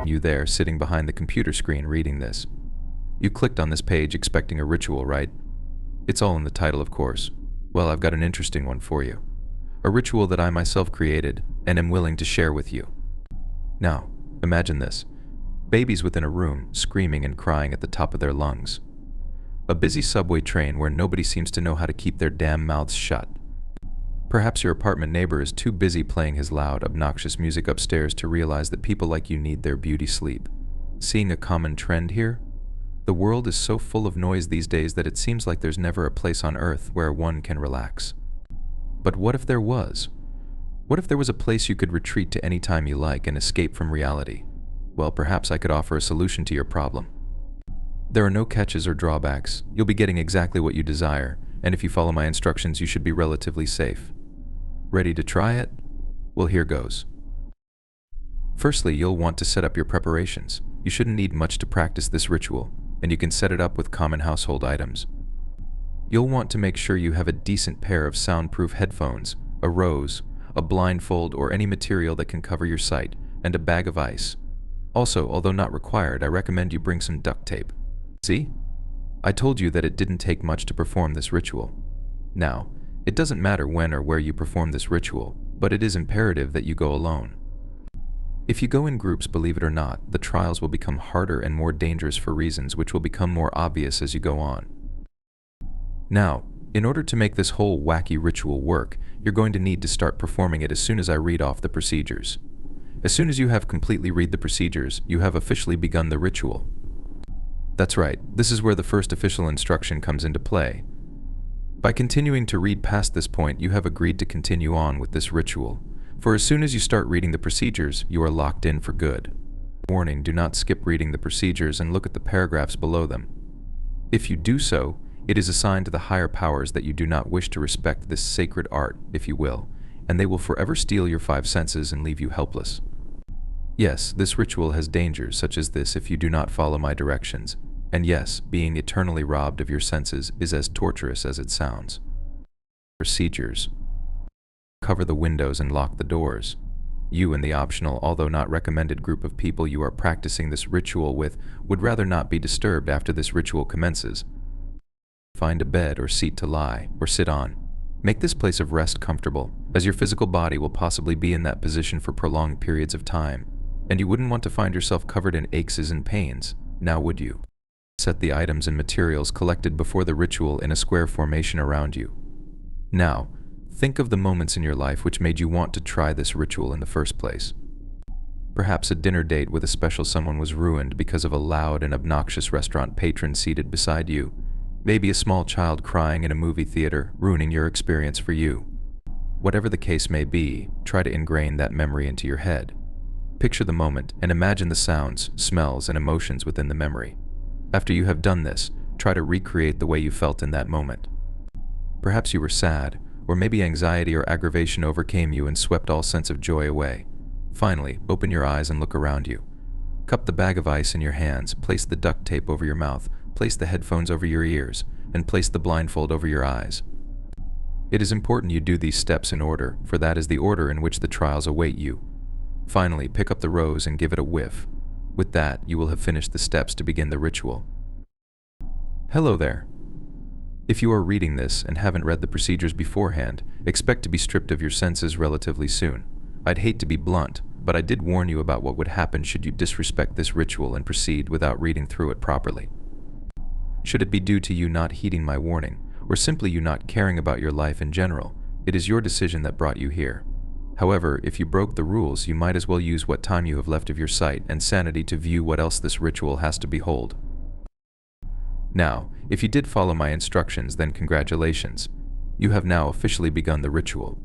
You there, sitting behind the computer screen reading this. You clicked on this page expecting a ritual, right? It's all in the title, of course. Well, I've got an interesting one for you. A ritual that I myself created and am willing to share with you. Now, imagine this. Babies within a room, screaming and crying at the top of their lungs. A busy subway train where nobody seems to know how to keep their damn mouths shut. Perhaps your apartment neighbor is too busy playing his loud, obnoxious music upstairs to realize that people like you need their beauty sleep. Seeing a common trend here? The world is so full of noise these days that it seems like there's never a place on earth where one can relax. But what if there was? What if there was a place you could retreat to any time you like and escape from reality? Well, perhaps I could offer a solution to your problem. There are no catches or drawbacks. You'll be getting exactly what you desire, and if you follow my instructions, you should be relatively safe. Ready to try it? Well, here goes. Firstly, you'll want to set up your preparations. You shouldn't need much to practice this ritual, and you can set it up with common household items. You'll want to make sure you have a decent pair of soundproof headphones, a rose, a blindfold, or any material that can cover your sight, and a bag of ice. Also, although not required, I recommend you bring some duct tape. See? I told you that it didn't take much to perform this ritual. Now, it doesn't matter when or where you perform this ritual, but it is imperative that you go alone. If you go in groups, believe it or not, the trials will become harder and more dangerous for reasons which will become more obvious as you go on. Now, in order to make this whole wacky ritual work, you're going to need to start performing it as soon as I read off the procedures. As soon as you have completely read the procedures, you have officially begun the ritual. That's right, this is where the first official instruction comes into play. By continuing to read past this point, you have agreed to continue on with this ritual. For as soon as you start reading the procedures, you are locked in for good. Warning, do not skip reading the procedures and look at the paragraphs below them. If you do so, it is a sign to the higher powers that you do not wish to respect this sacred art, if you will, and they will forever steal your 5 senses and leave you helpless. Yes, this ritual has dangers such as this if you do not follow my directions, and yes, being eternally robbed of your senses is as torturous as it sounds. Procedures. Cover the windows and lock the doors. You and the optional, although not recommended group of people you are practicing this ritual with would rather not be disturbed after this ritual commences. Find a bed or seat to lie or sit on. Make this place of rest comfortable, as your physical body will possibly be in that position for prolonged periods of time, and you wouldn't want to find yourself covered in aches and pains, now would you? Set the items and materials collected before the ritual in a square formation around you. Now, think of the moments in your life which made you want to try this ritual in the first place. Perhaps a dinner date with a special someone was ruined because of a loud and obnoxious restaurant patron seated beside you. Maybe a small child crying in a movie theater, ruining your experience for you. Whatever the case may be, try to ingrain that memory into your head. Picture the moment and imagine the sounds, smells, and emotions within the memory. After you have done this, try to recreate the way you felt in that moment. Perhaps you were sad, or maybe anxiety or aggravation overcame you and swept all sense of joy away. Finally, open your eyes and look around you. Cup the bag of ice in your hands, place the duct tape over your mouth, place the headphones over your ears, and place the blindfold over your eyes. It is important you do these steps in order, for that is the order in which the trials await you. Finally, pick up the rose and give it a whiff. With that, you will have finished the steps to begin the ritual. Hello there. If you are reading this and haven't read the procedures beforehand, expect to be stripped of your senses relatively soon. I'd hate to be blunt, but I did warn you about what would happen should you disrespect this ritual and proceed without reading through it properly. Should it be due to you not heeding my warning, or simply you not caring about your life in general, it is your decision that brought you here. However, if you broke the rules, you might as well use what time you have left of your sight and sanity to view what else this ritual has to behold. Now, if you did follow my instructions, then congratulations. You have now officially begun the ritual.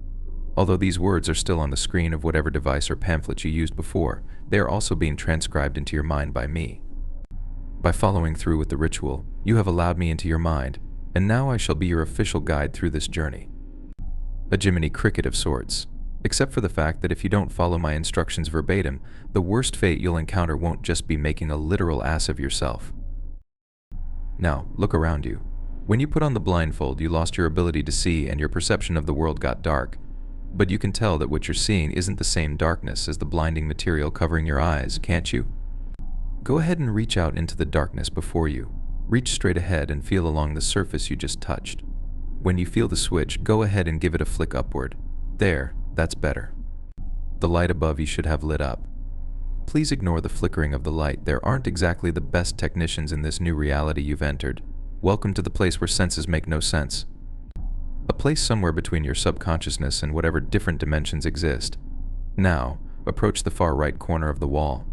Although these words are still on the screen of whatever device or pamphlet you used before, they are also being transcribed into your mind by me. By following through with the ritual, you have allowed me into your mind, and now I shall be your official guide through this journey. A Jiminy Cricket of sorts, except for the fact that if you don't follow my instructions verbatim, the worst fate you'll encounter won't just be making a literal ass of yourself. Now, look around you. When you put on the blindfold, you lost your ability to see and your perception of the world got dark. But you can tell that what you're seeing isn't the same darkness as the blinding material covering your eyes, can't you? Go ahead and reach out into the darkness before you. Reach straight ahead and feel along the surface you just touched. When you feel the switch, go ahead and give it a flick upward. There, that's better. The light above you should have lit up. Please ignore the flickering of the light. There aren't exactly the best technicians in this new reality you've entered. Welcome to the place where senses make no sense. A place somewhere between your subconsciousness and whatever different dimensions exist. Now, approach the far right corner of the wall.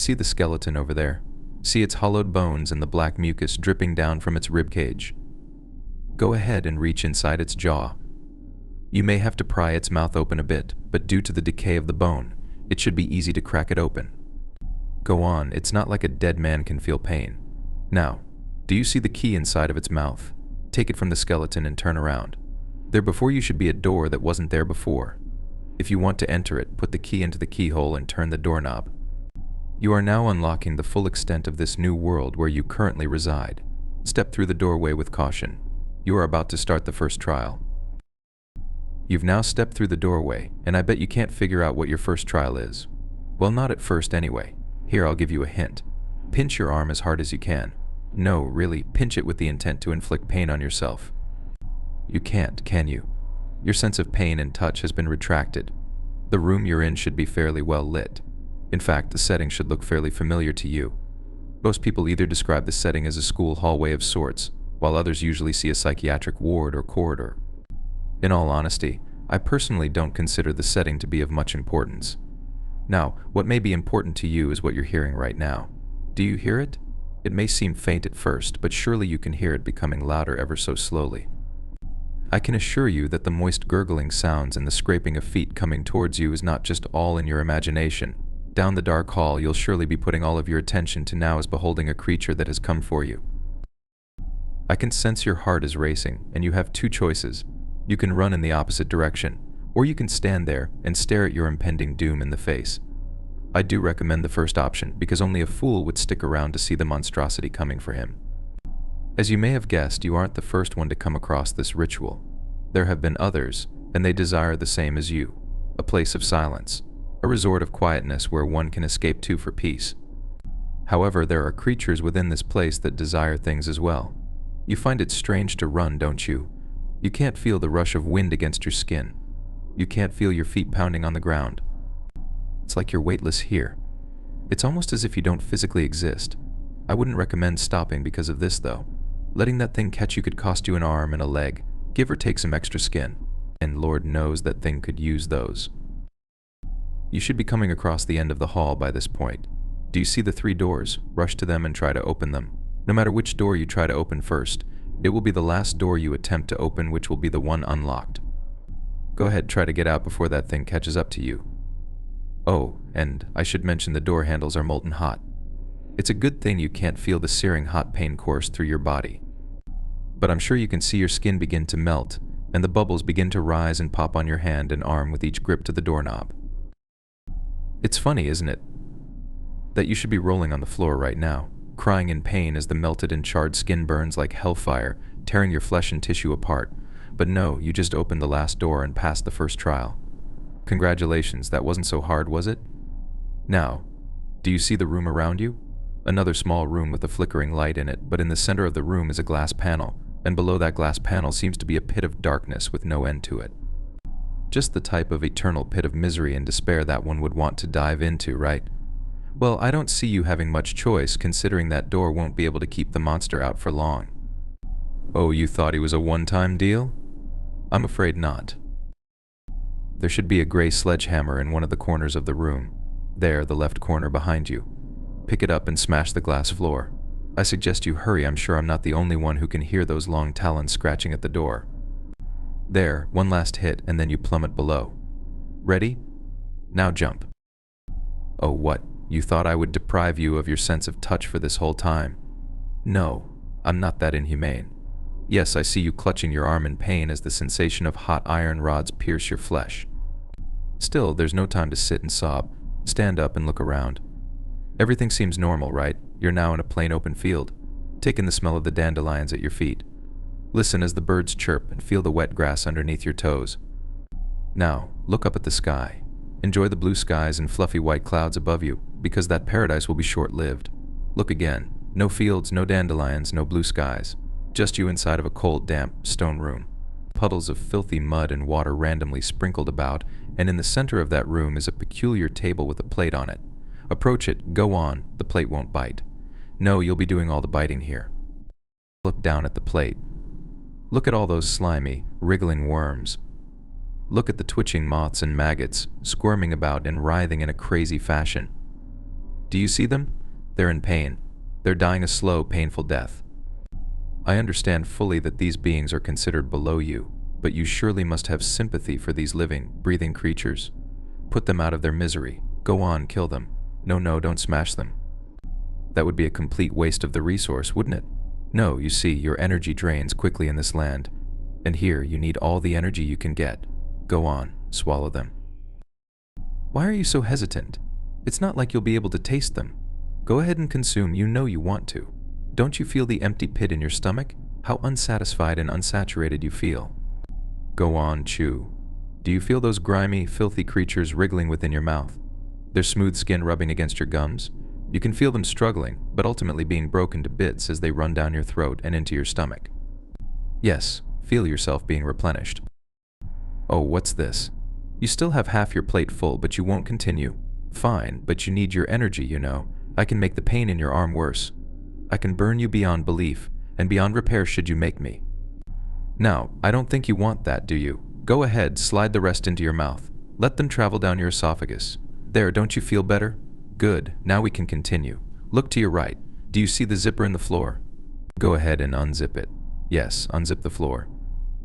See the skeleton over there? See its hollowed bones and the black mucus dripping down from its ribcage. Go ahead and reach inside its jaw. You may have to pry its mouth open a bit, but due to the decay of the bone, it should be easy to crack it open. Go on, it's not like a dead man can feel pain. Now, do you see the key inside of its mouth? Take it from the skeleton and turn around. There before you should be a door that wasn't there before. If you want to enter it, put the key into the keyhole and turn the doorknob. You are now unlocking the full extent of this new world where you currently reside. Step through the doorway with caution. You are about to start the first trial. You've now stepped through the doorway, and I bet you can't figure out what your first trial is. Well, not at first anyway. Here, I'll give you a hint. Pinch your arm as hard as you can. No, really, pinch it with the intent to inflict pain on yourself. You can't, can you? Your sense of pain and touch has been retracted. The room you're in should be fairly well lit. In fact, the setting should look fairly familiar to you. Most people either describe the setting as a school hallway of sorts, while others usually see a psychiatric ward or corridor. In all honesty, I personally don't consider the setting to be of much importance. Now, what may be important to you is what you're hearing right now. Do you hear it? It may seem faint at first, but surely you can hear it becoming louder ever so slowly. I can assure you that the moist gurgling sounds and the scraping of feet coming towards you is not just all in your imagination. Down the dark hall, you'll surely be putting all of your attention to now as beholding a creature that has come for you. I can sense your heart is racing, and you have two choices. You can run in the opposite direction, or you can stand there and stare at your impending doom in the face. I do recommend the first option, because only a fool would stick around to see the monstrosity coming for him. As you may have guessed, you aren't the first one to come across this ritual. There have been others, and they desire the same as you, a place of silence. A resort of quietness where one can escape to for peace. However, there are creatures within this place that desire things as well. You find it strange to run, don't you? You can't feel the rush of wind against your skin. You can't feel your feet pounding on the ground. It's like you're weightless here. It's almost as if you don't physically exist. I wouldn't recommend stopping because of this, though. Letting that thing catch you could cost you an arm and a leg, give or take some extra skin. And Lord knows that thing could use those. You should be coming across the end of the hall by this point. Do you see the 3 doors? Rush to them and try to open them. No matter which door you try to open first, it will be the last door you attempt to open which will be the one unlocked. Go ahead, try to get out before that thing catches up to you. Oh, and I should mention the door handles are molten hot. It's a good thing you can't feel the searing hot pain course through your body. But I'm sure you can see your skin begin to melt, and the bubbles begin to rise and pop on your hand and arm with each grip to the doorknob. It's funny, isn't it, that you should be rolling on the floor right now, crying in pain as the melted and charred skin burns like hellfire, tearing your flesh and tissue apart. But no, you just opened the last door and passed the first trial. Congratulations, that wasn't so hard, was it? Now, do you see the room around you? Another small room with a flickering light in it, but in the center of the room is a glass panel, and below that glass panel seems to be a pit of darkness with no end to it. Just the type of eternal pit of misery and despair that one would want to dive into, right? Well, I don't see you having much choice, considering that door won't be able to keep the monster out for long. Oh, you thought he was a one-time deal? I'm afraid not. There should be a gray sledgehammer in one of the corners of the room. There, the left corner behind you. Pick it up and smash the glass floor. I suggest you hurry. I'm sure I'm not the only one who can hear those long talons scratching at the door. There, one last hit, and then you plummet below. Ready? Now jump. Oh, what? You thought I would deprive you of your sense of touch for this whole time? No, I'm not that inhumane. Yes, I see you clutching your arm in pain as the sensation of hot iron rods pierce your flesh. Still, there's no time to sit and sob. Stand up and look around. Everything seems normal, right? You're now in a plain open field. Take in the smell of the dandelions at your feet. Listen as the birds chirp and feel the wet grass underneath your toes. Now, look up at the sky. Enjoy the blue skies and fluffy white clouds above you, because that paradise will be short-lived. Look again. No fields, no dandelions, no blue skies. Just you inside of a cold, damp stone room. Puddles of filthy mud and water randomly sprinkled about, and in the center of that room is a peculiar table with a plate on it. Approach it, go on, the plate won't bite. No, you'll be doing all the biting here. Look down at the plate. Look at all those slimy, wriggling worms. Look at the twitching moths and maggots, squirming about and writhing in a crazy fashion. Do you see them? They're in pain. They're dying a slow, painful death. I understand fully that these beings are considered below you, but you surely must have sympathy for these living, breathing creatures. Put them out of their misery. Go on, kill them. No, don't smash them. That would be a complete waste of the resource, wouldn't it? No, you see, your energy drains quickly in this land, and here you need all the energy you can get. Go on, swallow them. Why are you so hesitant? It's not like you'll be able to taste them. Go ahead and consume, you know you want to. Don't you feel the empty pit in your stomach? How unsatisfied and unsaturated you feel. Go on, chew. Do you feel those grimy, filthy creatures wriggling within your mouth? Their smooth skin rubbing against your gums? You can feel them struggling, but ultimately being broken to bits as they run down your throat and into your stomach. Yes, feel yourself being replenished. Oh, what's this? You still have half your plate full, but you won't continue. Fine, but you need your energy, you know. I can make the pain in your arm worse. I can burn you beyond belief, and beyond repair should you make me. Now, I don't think you want that, do you? Go ahead, slide the rest into your mouth. Let them travel down your esophagus. There, don't you feel better? Good, now we can continue. Look to your right. Do you see the zipper in the floor? Go ahead and unzip it. Yes, unzip the floor.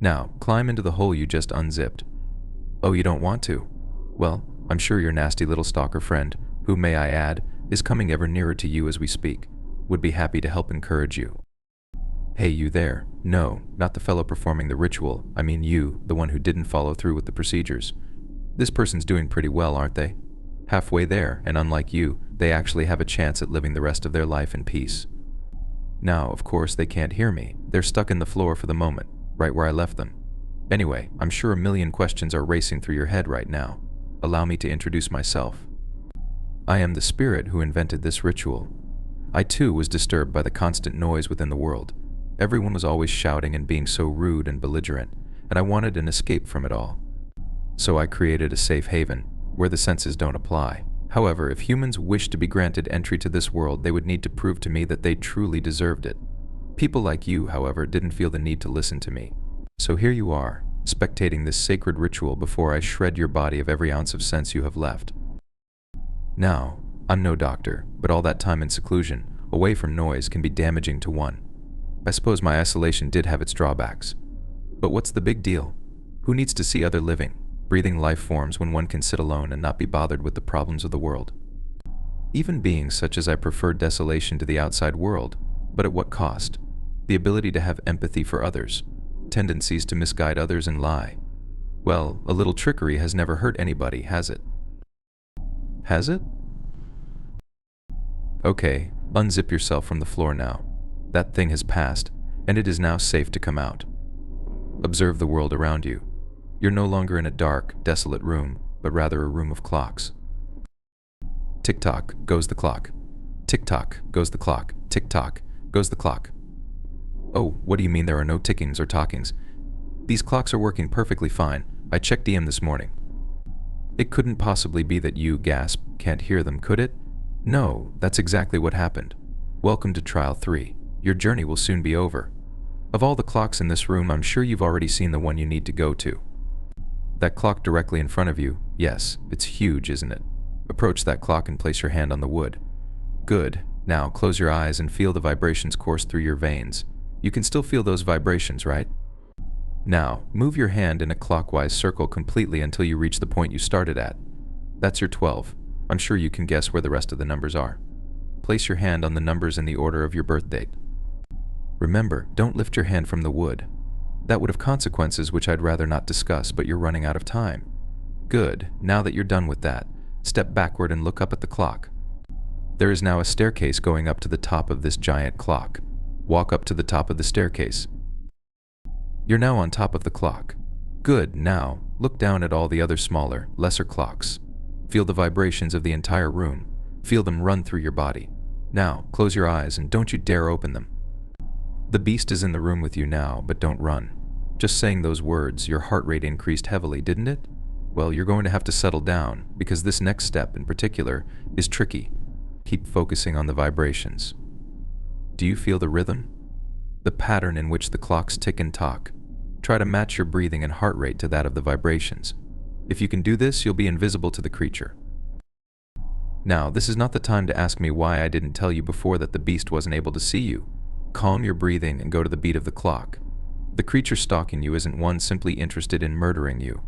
Now, climb into the hole you just unzipped. Oh, you don't want to? Well, I'm sure your nasty little stalker friend, who, may I add, is coming ever nearer to you as we speak, would be happy to help encourage you. Hey, you there. No, not the fellow performing the ritual. I mean you, the one who didn't follow through with the procedures. This person's doing pretty well, aren't they? Halfway there, and unlike you, they actually have a chance at living the rest of their life in peace. Now, of course, they can't hear me. They're stuck in the floor for the moment, right where I left them. Anyway, I'm sure a million questions are racing through your head right now. Allow me to introduce myself. I am the spirit who invented this ritual. I too was disturbed by the constant noise within the world. Everyone was always shouting and being so rude and belligerent, and I wanted an escape from it all. So I created a safe haven, where the senses don't apply. However, if humans wished to be granted entry to this world, they would need to prove to me that they truly deserved it. People like you, however, didn't feel the need to listen to me. So here you are, spectating this sacred ritual before I shred your body of every ounce of sense you have left. Now, I'm no doctor, but all that time in seclusion, away from noise, can be damaging to one. I suppose my isolation did have its drawbacks. But what's the big deal? Who needs to see other living, breathing life forms when one can sit alone and not be bothered with the problems of the world? Even beings such as I prefer desolation to the outside world, but at what cost? The ability to have empathy for others, tendencies to misguide others and lie. Well, a little trickery has never hurt anybody, has it? Has it? Okay, unzip yourself from the floor now. That thing has passed, and it is now safe to come out. Observe the world around you. You're no longer in a dark, desolate room, but rather a room of clocks. Tick-tock goes the clock. Tick-tock goes the clock. Tick-tock goes the clock. Oh, what do you mean there are no tickings or talkings? These clocks are working perfectly fine. I checked DM this morning. It couldn't possibly be that you, gasp, can't hear them, could it? No, that's exactly what happened. Welcome to Trial 3. Your journey will soon be over. Of all the clocks in this room, I'm sure you've already seen the one you need to go to. That clock directly in front of you, yes, it's huge, isn't it? Approach that clock and place your hand on the wood. Good. Now close your eyes and feel the vibrations course through your veins. You can still feel those vibrations, right? Now, move your hand in a clockwise circle completely until you reach the point you started at. That's your 12. I'm sure you can guess where the rest of the numbers are. Place your hand on the numbers in the order of your birth date. Remember, don't lift your hand from the wood. That would have consequences which I'd rather not discuss, but you're running out of time. Good. Now that you're done with that, step backward and look up at the clock. There is now a staircase going up to the top of this giant clock. Walk up to the top of the staircase. You're now on top of the clock. Good. Now, look down at all the other smaller, lesser clocks. Feel the vibrations of the entire room. Feel them run through your body. Now, close your eyes and don't you dare open them. The beast is in the room with you now, but don't run. Just saying those words, your heart rate increased heavily, didn't it? Well, you're going to have to settle down, because this next step in particular is tricky. Keep focusing on the vibrations. Do you feel the rhythm? The pattern in which the clocks tick and talk. Try to match your breathing and heart rate to that of the vibrations. If you can do this, you'll be invisible to the creature. Now, this is not the time to ask me why I didn't tell you before that the beast wasn't able to see you. Calm your breathing and go to the beat of the clock. The creature stalking you isn't one simply interested in murdering you.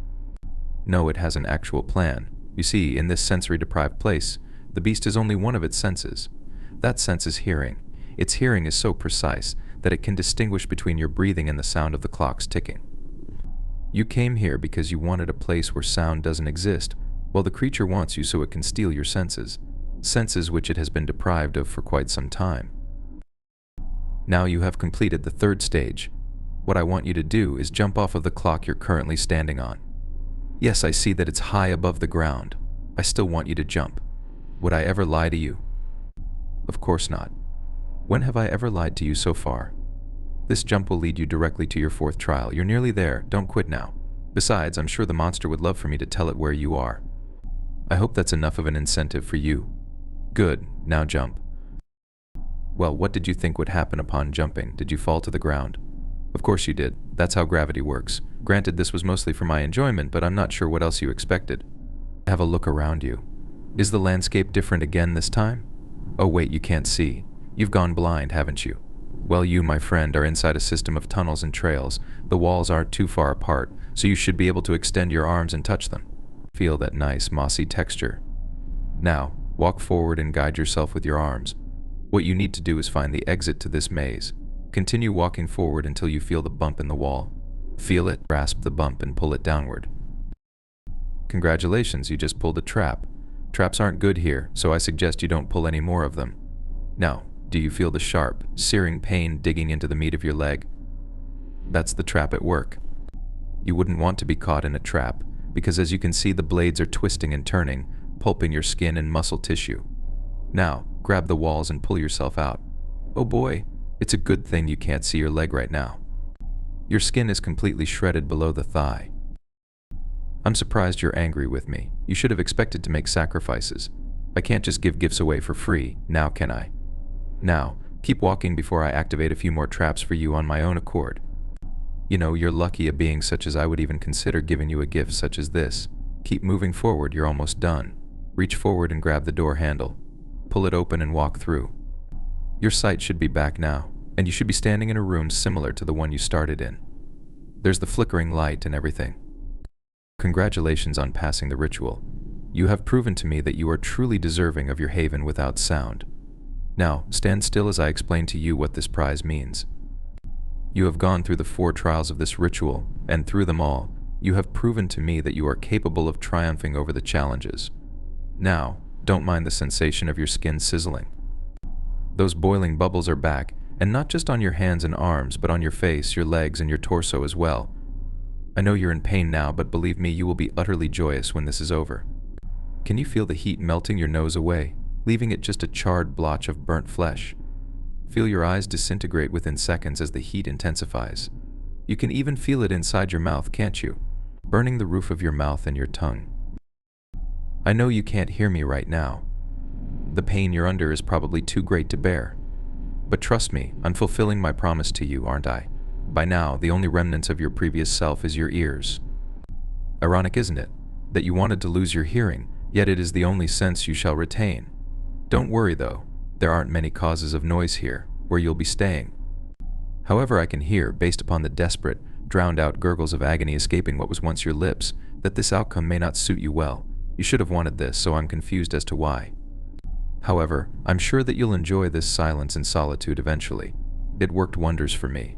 No, it has an actual plan. You see, in this sensory-deprived place, the beast is only one of its senses. That sense is hearing. Its hearing is so precise that it can distinguish between your breathing and the sound of the clocks ticking. You came here because you wanted a place where sound doesn't exist. Well, the creature wants you so it can steal your senses, senses which it has been deprived of for quite some time. Now you have completed the third stage. What I want you to do is jump off of the clock you're currently standing on. Yes, I see that it's high above the ground. I still want you to jump. Would I ever lie to you? Of course not. When have I ever lied to you so far? This jump will lead you directly to your fourth trial. You're nearly there. Don't quit now. Besides, I'm sure the monster would love for me to tell it where you are. I hope that's enough of an incentive for you. Good. Now jump. Well, what did you think would happen upon jumping? Did you fall to the ground? Of course you did. That's how gravity works. Granted, this was mostly for my enjoyment, but I'm not sure what else you expected. Have a look around you. Is the landscape different again this time? Oh wait, you can't see. You've gone blind, haven't you? Well, you, my friend, are inside a system of tunnels and trails. The walls aren't too far apart, so you should be able to extend your arms and touch them. Feel that nice, mossy texture. Now, walk forward and guide yourself with your arms. What you need to do is find the exit to this maze. Continue walking forward until you feel the bump in the wall. Feel it, grasp the bump, and pull it downward. Congratulations, you just pulled a trap. Traps aren't good here, so I suggest you don't pull any more of them. Now, do you feel the sharp, searing pain digging into the meat of your leg? That's the trap at work. You wouldn't want to be caught in a trap, because as you can see, the blades are twisting and turning, pulping your skin and muscle tissue. Now, grab the walls and pull yourself out. Oh boy, it's a good thing you can't see your leg right now. Your skin is completely shredded below the thigh. I'm surprised you're angry with me. You should have expected to make sacrifices. I can't just give gifts away for free, now can I? Now, keep walking before I activate a few more traps for you on my own accord. You know, you're lucky a being such as I would even consider giving you a gift such as this. Keep moving forward, you're almost done. Reach forward and grab the door handle. Pull it open and walk through. Your sight should be back now, and you should be standing in a room similar to the one you started in. There's the flickering light and everything. Congratulations on passing the ritual. You have proven to me that you are truly deserving of your haven without sound. Now, stand still as I explain to you what this prize means. You have gone through the 4 trials of this ritual, and through them all, you have proven to me that you are capable of triumphing over the challenges. Now, don't mind the sensation of your skin sizzling. Those boiling bubbles are back, and not just on your hands and arms, but on your face, your legs, and your torso as well. I know you're in pain now, but believe me, you will be utterly joyous when this is over. Can you feel the heat melting your nose away, leaving it just a charred blotch of burnt flesh? Feel your eyes disintegrate within seconds as the heat intensifies. You can even feel it inside your mouth, can't you? Burning the roof of your mouth and your tongue. I know you can't hear me right now. The pain you're under is probably too great to bear. But trust me, I'm fulfilling my promise to you, aren't I? By now, the only remnants of your previous self is your ears. Ironic, isn't it, that you wanted to lose your hearing, yet it is the only sense you shall retain. Don't worry though, there aren't many causes of noise here, where you'll be staying. However, I can hear, based upon the desperate, drowned-out gurgles of agony escaping what was once your lips, that this outcome may not suit you well. You should have wanted this, so I'm confused as to why. However, I'm sure that you'll enjoy this silence and solitude eventually. It worked wonders for me.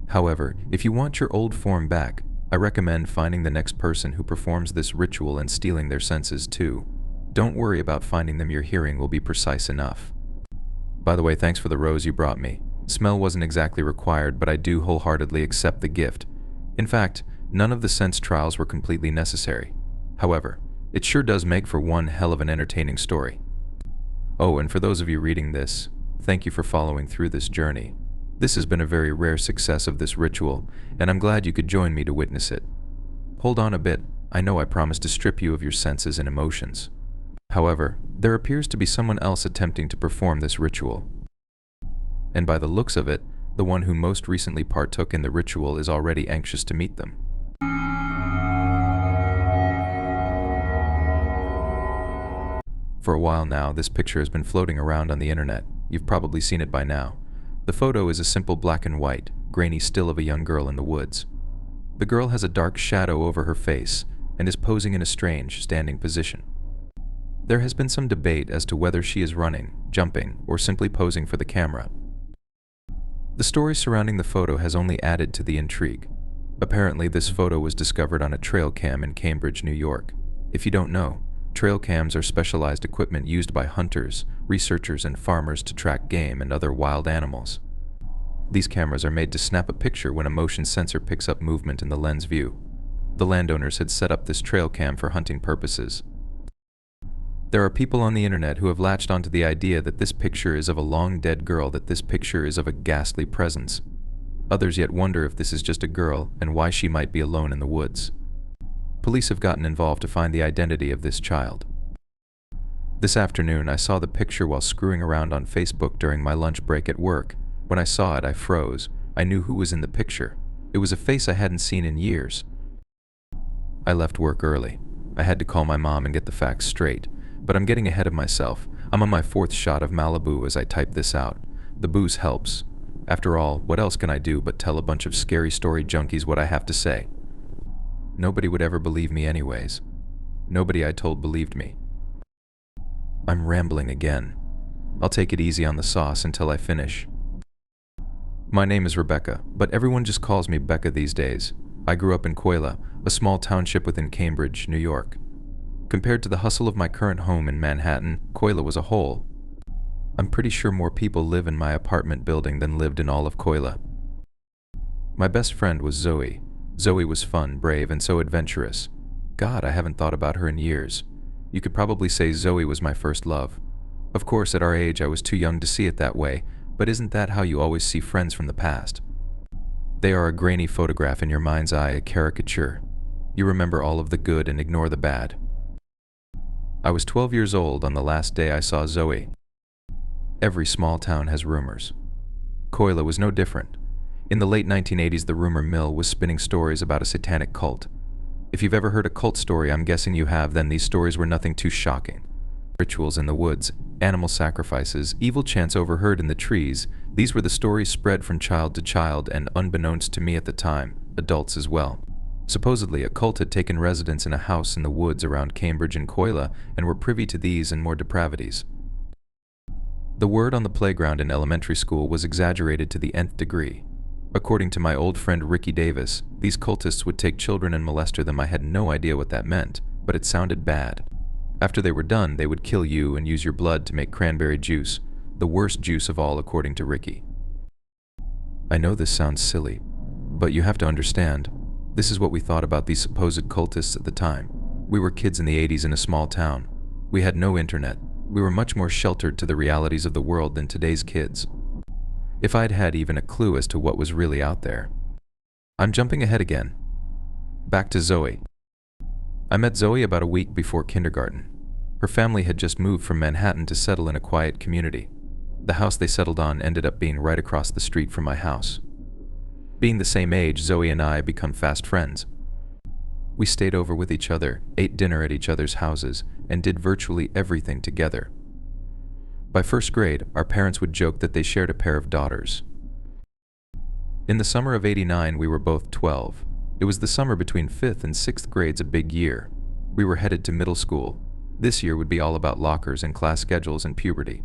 However, if you want your old form back, I recommend finding the next person who performs this ritual and stealing their senses too. Don't worry about finding them, your hearing will be precise enough. By the way, thanks for the rose you brought me. Smell wasn't exactly required, but I do wholeheartedly accept the gift. In fact, none of the sense trials were completely necessary. However, It sure does make for one hell of an entertaining story. Oh, and for those of you reading this, thank you for following through this journey. This has been a very rare success of this ritual, and I'm glad you could join me to witness it. Hold on a bit, I know I promised to strip you of your senses and emotions. However, there appears to be someone else attempting to perform this ritual. And by the looks of it, the one who most recently partook in the ritual is already anxious to meet them. For a while now, this picture has been floating around on the internet. You've probably seen it by now. The photo is a simple black and white, grainy still of a young girl in the woods. The girl has a dark shadow over her face and is posing in a strange, standing position. There has been some debate as to whether she is running, jumping, or simply posing for the camera. The story surrounding the photo has only added to the intrigue. Apparently, this photo was discovered on a trail cam in Cambridge, New York. If you don't know, trail cams are specialized equipment used by hunters, researchers, and farmers to track game and other wild animals. These cameras are made to snap a picture when a motion sensor picks up movement in the lens view. The landowners had set up this trail cam for hunting purposes. There are people on the internet who have latched onto the idea that this picture is of a long-dead girl, that this picture is of a ghastly presence. Others yet wonder if this is just a girl and why she might be alone in the woods. Police have gotten involved to find the identity of this child. This afternoon, I saw the picture while screwing around on Facebook during my lunch break at work. When I saw it, I froze. I knew who was in the picture. It was a face I hadn't seen in years. I left work early. I had to call my mom and get the facts straight. But I'm getting ahead of myself. I'm on my 4th shot of Malibu as I type this out. The booze helps. After all, what else can I do but tell a bunch of scary story junkies what I have to say? Nobody would ever believe me anyways. Nobody I told believed me. I'm rambling again. I'll take it easy on the sauce until I finish. My name is Rebecca, but everyone just calls me Becca these days. I grew up in Coila, a small township within Cambridge, New York. Compared to the hustle of my current home in Manhattan, Coila was a hole. I'm pretty sure more people live in my apartment building than lived in all of Coila. My best friend was Zoe. Zoe was fun, brave, and so adventurous. God, I haven't thought about her in years. You could probably say Zoe was my first love. Of course, at our age, I was too young to see it that way, but isn't that how you always see friends from the past? They are a grainy photograph in your mind's eye, a caricature. You remember all of the good and ignore the bad. I was 12 years old on the last day I saw Zoe. Every small town has rumors. Coila was no different. In the late 1980s, the rumor mill was spinning stories about a satanic cult. If you've ever heard a cult story, I'm guessing you have, then these stories were nothing too shocking. Rituals in the woods, animal sacrifices, evil chants overheard in the trees, these were the stories spread from child to child and, unbeknownst to me at the time, adults as well. Supposedly, a cult had taken residence in a house in the woods around Cambridge and Coila and were privy to these and more depravities. The word on the playground in elementary school was exaggerated to the nth degree. According to my old friend Ricky Davis, these cultists would take children and molest them. I had no idea what that meant, but it sounded bad. After they were done, they would kill you and use your blood to make cranberry juice, the worst juice of all according to Ricky. I know this sounds silly, but you have to understand, this is what we thought about these supposed cultists at the time. We were kids in the 80s in a small town. We had no internet. We were much more sheltered to the realities of the world than today's kids. If I'd had even a clue as to what was really out there. I'm jumping ahead again. Back to Zoe. I met Zoe about a week before kindergarten. Her family had just moved from Manhattan to settle in a quiet community. The house they settled on ended up being right across the street from my house. Being the same age, Zoe and I become fast friends. We stayed over with each other, ate dinner at each other's houses, and did virtually everything together. By first grade, our parents would joke that they shared a pair of daughters. In the summer of '89, we were both 12. It was the summer between 5th and 6th grades, a big year. We were headed to middle school. This year would be all about lockers and class schedules and puberty.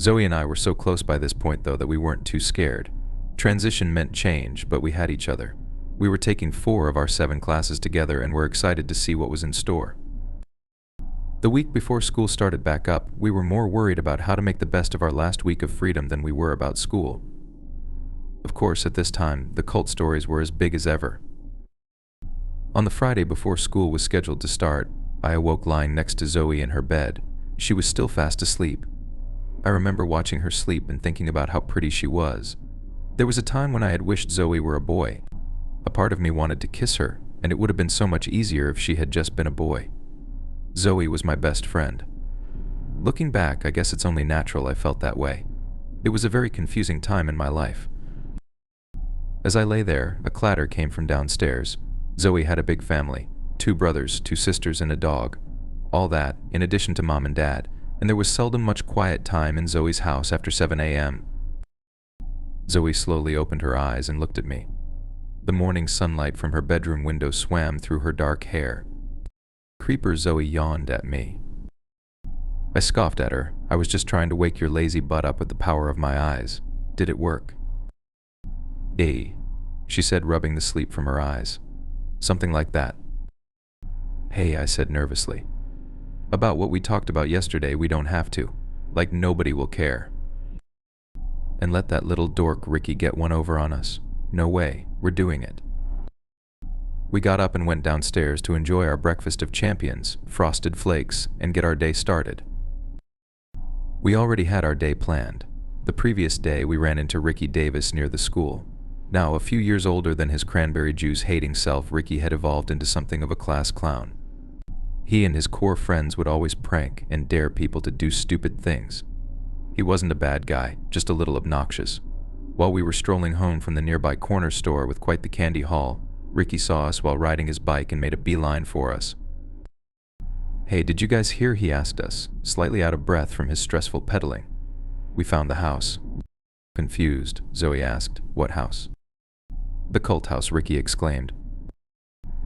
Zoe and I were so close by this point, though, that we weren't too scared. Transition meant change, but we had each other. We were taking 4 of our 7 classes together and were excited to see what was in store. The week before school started back up, we were more worried about how to make the best of our last week of freedom than we were about school. Of course, at this time, the cult stories were as big as ever. On the Friday before school was scheduled to start, I awoke lying next to Zoe in her bed. She was still fast asleep. I remember watching her sleep and thinking about how pretty she was. There was a time when I had wished Zoe were a boy. A part of me wanted to kiss her, and it would have been so much easier if she had just been a boy. Zoe was my best friend. Looking back, I guess it's only natural I felt that way. It was a very confusing time in my life. As I lay there, a clatter came from downstairs. Zoe had a big family, 2 brothers, 2 sisters, and a dog. All that, in addition to Mom and Dad, and there was seldom much quiet time in Zoe's house after 7 a.m. Zoe slowly opened her eyes and looked at me. The morning sunlight from her bedroom window swam through her dark hair. Creeper Zoe yawned at me. I scoffed at her. I was just trying to wake your lazy butt up with the power of my eyes. Did it work? She said, rubbing the sleep from her eyes. Something like that. Hey, I said nervously. About what we talked about yesterday, we don't have to. Like nobody will care. And let that little dork Ricky get one over on us. No way, we're doing it. We got up and went downstairs to enjoy our breakfast of champions, frosted flakes, and get our day started. We already had our day planned. The previous day, we ran into Ricky Davis near the school. Now, a few years older than his cranberry juice-hating self, Ricky had evolved into something of a class clown. He and his core friends would always prank and dare people to do stupid things. He wasn't a bad guy, just a little obnoxious. While we were strolling home from the nearby corner store with quite the candy haul, Ricky saw us while riding his bike and made a beeline for us. Hey, did you guys hear? He asked us, slightly out of breath from his stressful pedaling. We found the house. Confused, Zoe asked, what house? The cult house, Ricky exclaimed.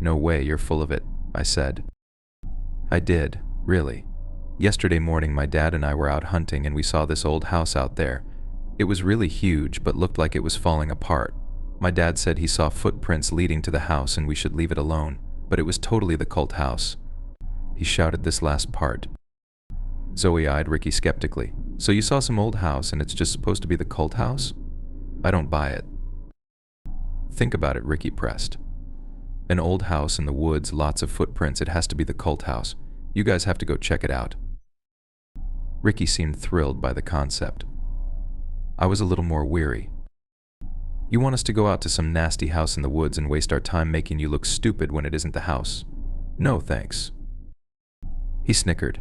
No way, you're full of it, I said. I did, really. Yesterday morning my dad and I were out hunting and we saw this old house out there. It was really huge but looked like it was falling apart. My dad said he saw footprints leading to the house and we should leave it alone, but it was totally the cult house. He shouted this last part. Zoe eyed Ricky skeptically. So you saw some old house and it's just supposed to be the cult house? I don't buy it. Think about it, Ricky pressed. An old house in the woods, lots of footprints, it has to be the cult house. You guys have to go check it out. Ricky seemed thrilled by the concept. I was a little more weary. You want us to go out to some nasty house in the woods and waste our time making you look stupid when it isn't the house? No, thanks. He snickered.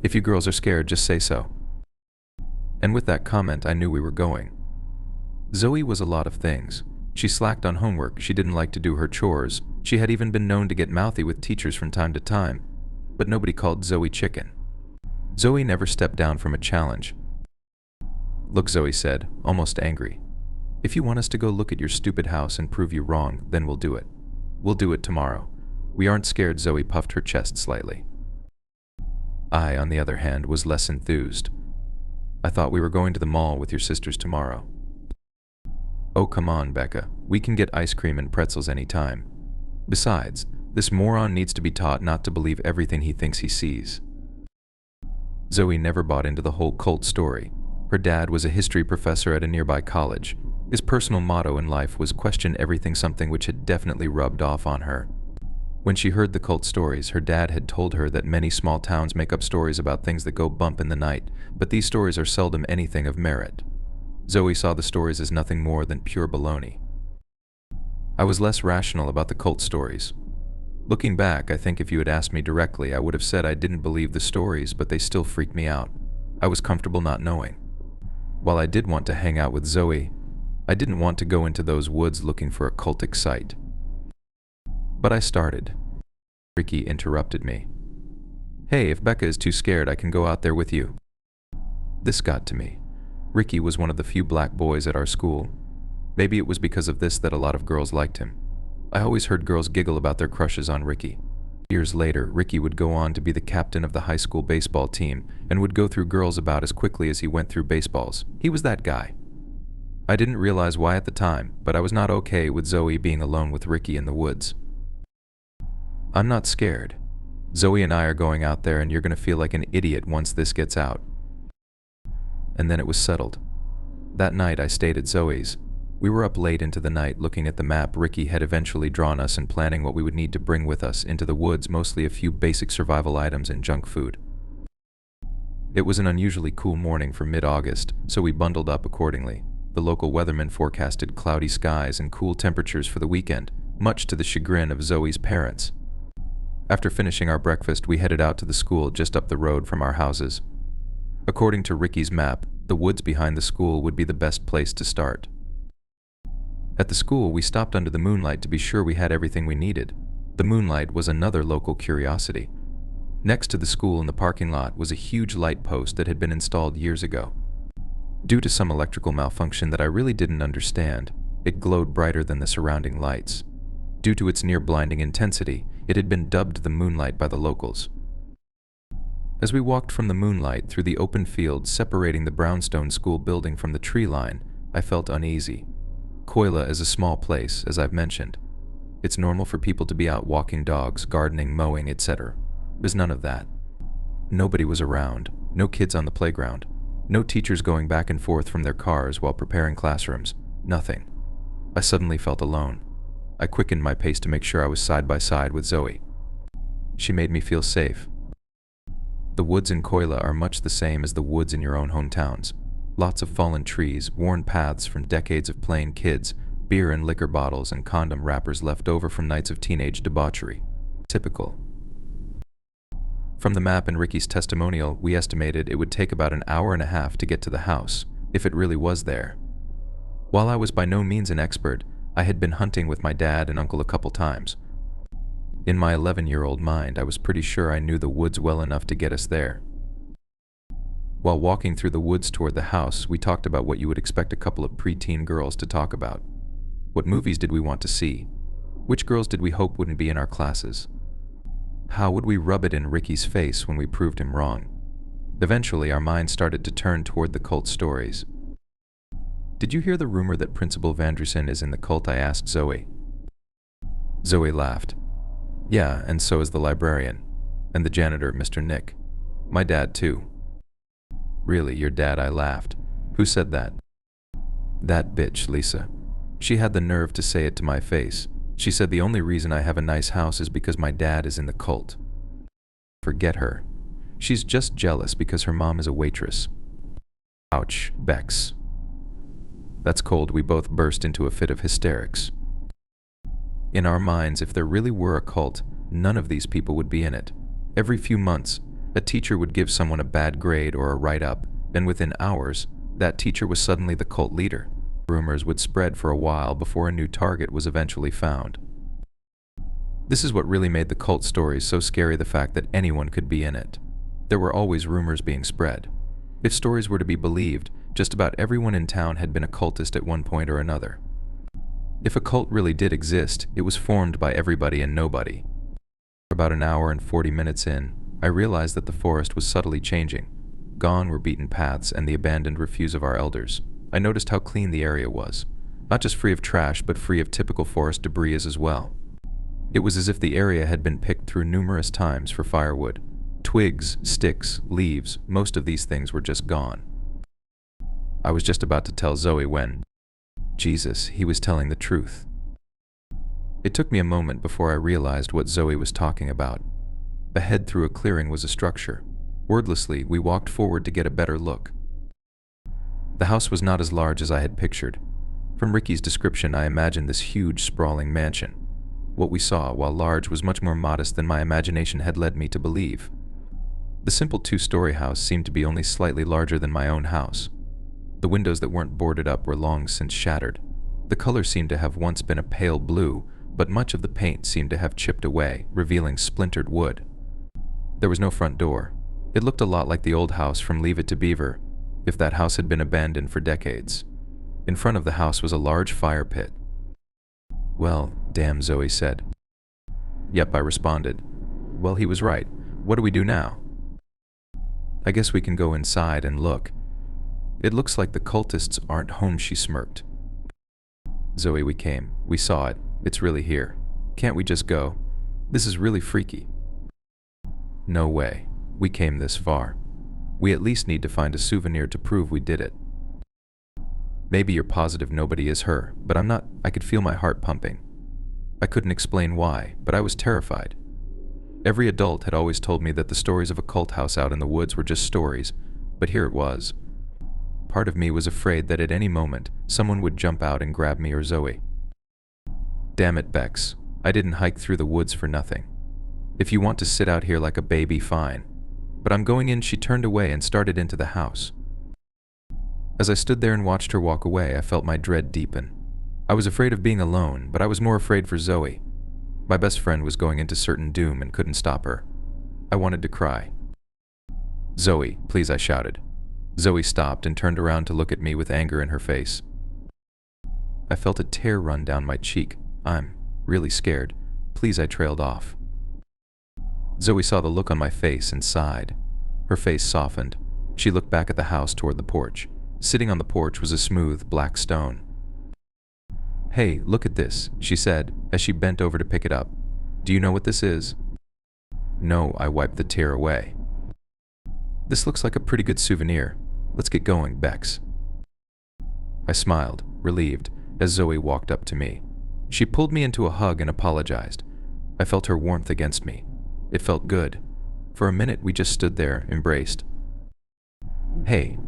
If you girls are scared, just say so. And with that comment, I knew we were going. Zoe was a lot of things. She slacked on homework, she didn't like to do her chores, she had even been known to get mouthy with teachers from time to time, but nobody called Zoe chicken. Zoe never stepped down from a challenge. Look, Zoe said, almost angry. If you want us to go look at your stupid house and prove you wrong, then we'll do it. We'll do it tomorrow. We aren't scared, Zoe puffed her chest slightly. I, on the other hand, was less enthused. I thought we were going to the mall with your sisters tomorrow. Oh, come on, Becca. We can get ice cream and pretzels any time. Besides, this moron needs to be taught not to believe everything he thinks he sees. Zoe never bought into the whole cult story. Her dad was a history professor at a nearby college. His personal motto in life was question everything, something which had definitely rubbed off on her. When she heard the cult stories, her dad had told her that many small towns make up stories about things that go bump in the night, but these stories are seldom anything of merit. Zoe saw the stories as nothing more than pure baloney. I was less rational about the cult stories. Looking back, I think if you had asked me directly, I would have said I didn't believe the stories, but they still freaked me out. I was comfortable not knowing. While I did want to hang out with Zoe, I didn't want to go into those woods looking for a cultic site. But I started. Ricky interrupted me. Hey, if Becca is too scared, I can go out there with you. This got to me. Ricky was one of the few black boys at our school. Maybe it was because of this that a lot of girls liked him. I always heard girls giggle about their crushes on Ricky. Years later, Ricky would go on to be the captain of the high school baseball team and would go through girls about as quickly as he went through baseballs. He was that guy. I didn't realize why at the time, but I was not okay with Zoe being alone with Ricky in the woods. I'm not scared. Zoe and I are going out there and you're going to feel like an idiot once this gets out. And then it was settled. That night I stayed at Zoe's. We were up late into the night looking at the map Ricky had eventually drawn us and planning what we would need to bring with us into the woods, mostly a few basic survival items and junk food. It was an unusually cool morning for mid-August, so we bundled up accordingly. The local weatherman forecasted cloudy skies and cool temperatures for the weekend, much to the chagrin of Zoe's parents. After finishing our breakfast, we headed out to the school just up the road from our houses. According to Ricky's map, the woods behind the school would be the best place to start. At the school, we stopped under the moonlight to be sure we had everything we needed. The moonlight was another local curiosity. Next to the school in the parking lot was a huge light post that had been installed years ago. Due to some electrical malfunction that I really didn't understand, it glowed brighter than the surrounding lights. Due to its near-blinding intensity, it had been dubbed the Moonlight by the locals. As we walked from the moonlight through the open field separating the brownstone school building from the tree line, I felt uneasy. Coila is a small place, as I've mentioned. It's normal for people to be out walking dogs, gardening, mowing, etc. There's none of that. Nobody was around, no kids on the playground, no teachers going back and forth from their cars while preparing classrooms, nothing. I suddenly felt alone. I quickened my pace to make sure I was side by side with Zoe. She made me feel safe. The woods in Coila are much the same as the woods in your own hometowns. Lots of fallen trees, worn paths from decades of playing kids, beer and liquor bottles and condom wrappers left over from nights of teenage debauchery. Typical. From the map and Ricky's testimonial, we estimated it would take about an hour and a half to get to the house, if it really was there. While I was by no means an expert, I had been hunting with my dad and uncle a couple times. In my 11-year-old mind, I was pretty sure I knew the woods well enough to get us there. While walking through the woods toward the house, we talked about what you would expect a couple of preteen girls to talk about. What movies did we want to see? Which girls did we hope wouldn't be in our classes? How would we rub it in Ricky's face when we proved him wrong? Eventually, our minds started to turn toward the cult stories. Did you hear the rumor that Principal Vandruson is in the cult? I asked Zoe. Zoe laughed. Yeah, and so is the librarian. And the janitor, Mr. Nick. My dad, too. Really, your dad? I laughed. Who said that? That bitch, Lisa. She had the nerve to say it to my face. She said the only reason I have a nice house is because my dad is in the cult. Forget her. She's just jealous because her mom is a waitress. Ouch, Bex. That's cold. We both burst into a fit of hysterics. In our minds, if there really were a cult, none of these people would be in it. Every few months, a teacher would give someone a bad grade or a write-up, and within hours, that teacher was suddenly the cult leader. Rumors would spread for a while before a new target was eventually found. This is what really made the cult stories so scary, the fact that anyone could be in it. There were always rumors being spread. If stories were to be believed, just about everyone in town had been a cultist at one point or another. If a cult really did exist, it was formed by everybody and nobody. About an hour and 40 minutes in, I realized that the forest was subtly changing. Gone were beaten paths and the abandoned refuse of our elders. I noticed how clean the area was. Not just free of trash, but free of typical forest debris as well. It was as if the area had been picked through numerous times for firewood. Twigs, sticks, leaves, most of these things were just gone. I was just about to tell Zoe when, Jesus, he was telling the truth. It took me a moment before I realized what Zoe was talking about. Ahead through a clearing was a structure. Wordlessly, we walked forward to get a better look. The house was not as large as I had pictured. From Ricky's description, I imagined this huge, sprawling mansion. What we saw, while large, was much more modest than my imagination had led me to believe. The simple two-story house seemed to be only slightly larger than my own house. The windows that weren't boarded up were long since shattered. The color seemed to have once been a pale blue, but much of the paint seemed to have chipped away, revealing splintered wood. There was no front door. It looked a lot like the old house from Leave It to Beaver, if that house had been abandoned for decades. In front of the house was a large fire pit. Well, damn, Zoe said. Yep, I responded. Well, he was right. What do we do now? I guess we can go inside and look. It looks like the cultists aren't home, she smirked. Zoe, we came. We saw it. It's really here. Can't we just go? This is really freaky. No way. We came this far. We at least need to find a souvenir to prove we did it. Maybe you're positive nobody is her, but I'm not. I could feel my heart pumping. I couldn't explain why, but I was terrified. Every adult had always told me that the stories of a cult house out in the woods were just stories, but here it was. Part of me was afraid that at any moment, someone would jump out and grab me or Zoe. Damn it, Bex. I didn't hike through the woods for nothing. If you want to sit out here like a baby, fine. But I'm going in. She turned away and started into the house. As I stood there and watched her walk away, I felt my dread deepen. I was afraid of being alone, but I was more afraid for Zoe. My best friend was going into certain doom and couldn't stop her. I wanted to cry. "Zoe, please," I shouted. Zoe stopped and turned around to look at me with anger in her face. I felt a tear run down my cheek. "I'm really scared. Please," I trailed off. Zoe saw the look on my face and sighed. Her face softened. She looked back at the house toward the porch. Sitting on the porch was a smooth, black stone. "Hey, look at this," she said, as she bent over to pick it up. "Do you know what this is?" "No," I wiped the tear away. "This looks like a pretty good souvenir. Let's get going, Bex." I smiled, relieved, as Zoe walked up to me. She pulled me into a hug and apologized. I felt her warmth against me. It felt good. For a minute, we just stood there, embraced. "Hey."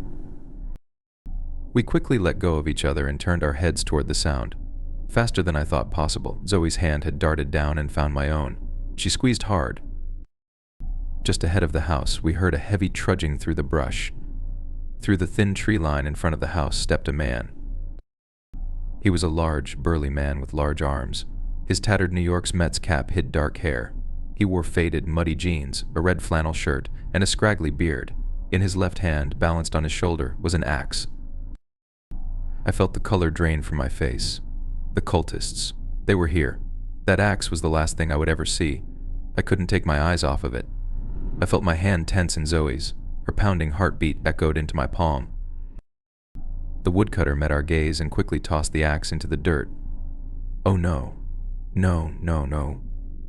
We quickly let go of each other and turned our heads toward the sound. Faster than I thought possible, Zoe's hand had darted down and found my own. She squeezed hard. Just ahead of the house, we heard a heavy trudging through the brush. Through the thin tree line in front of the house stepped a man. He was a large, burly man with large arms. His tattered New York Mets cap hid dark hair. He wore faded, muddy jeans, a red flannel shirt, and a scraggly beard. In his left hand, balanced on his shoulder, was an axe. I felt the color drain from my face. The cultists. They were here. That axe was the last thing I would ever see. I couldn't take my eyes off of it. I felt my hand tense in Zoe's. Her pounding heartbeat echoed into my palm. The woodcutter met our gaze and quickly tossed the axe into the dirt. "Oh no. No, no, no.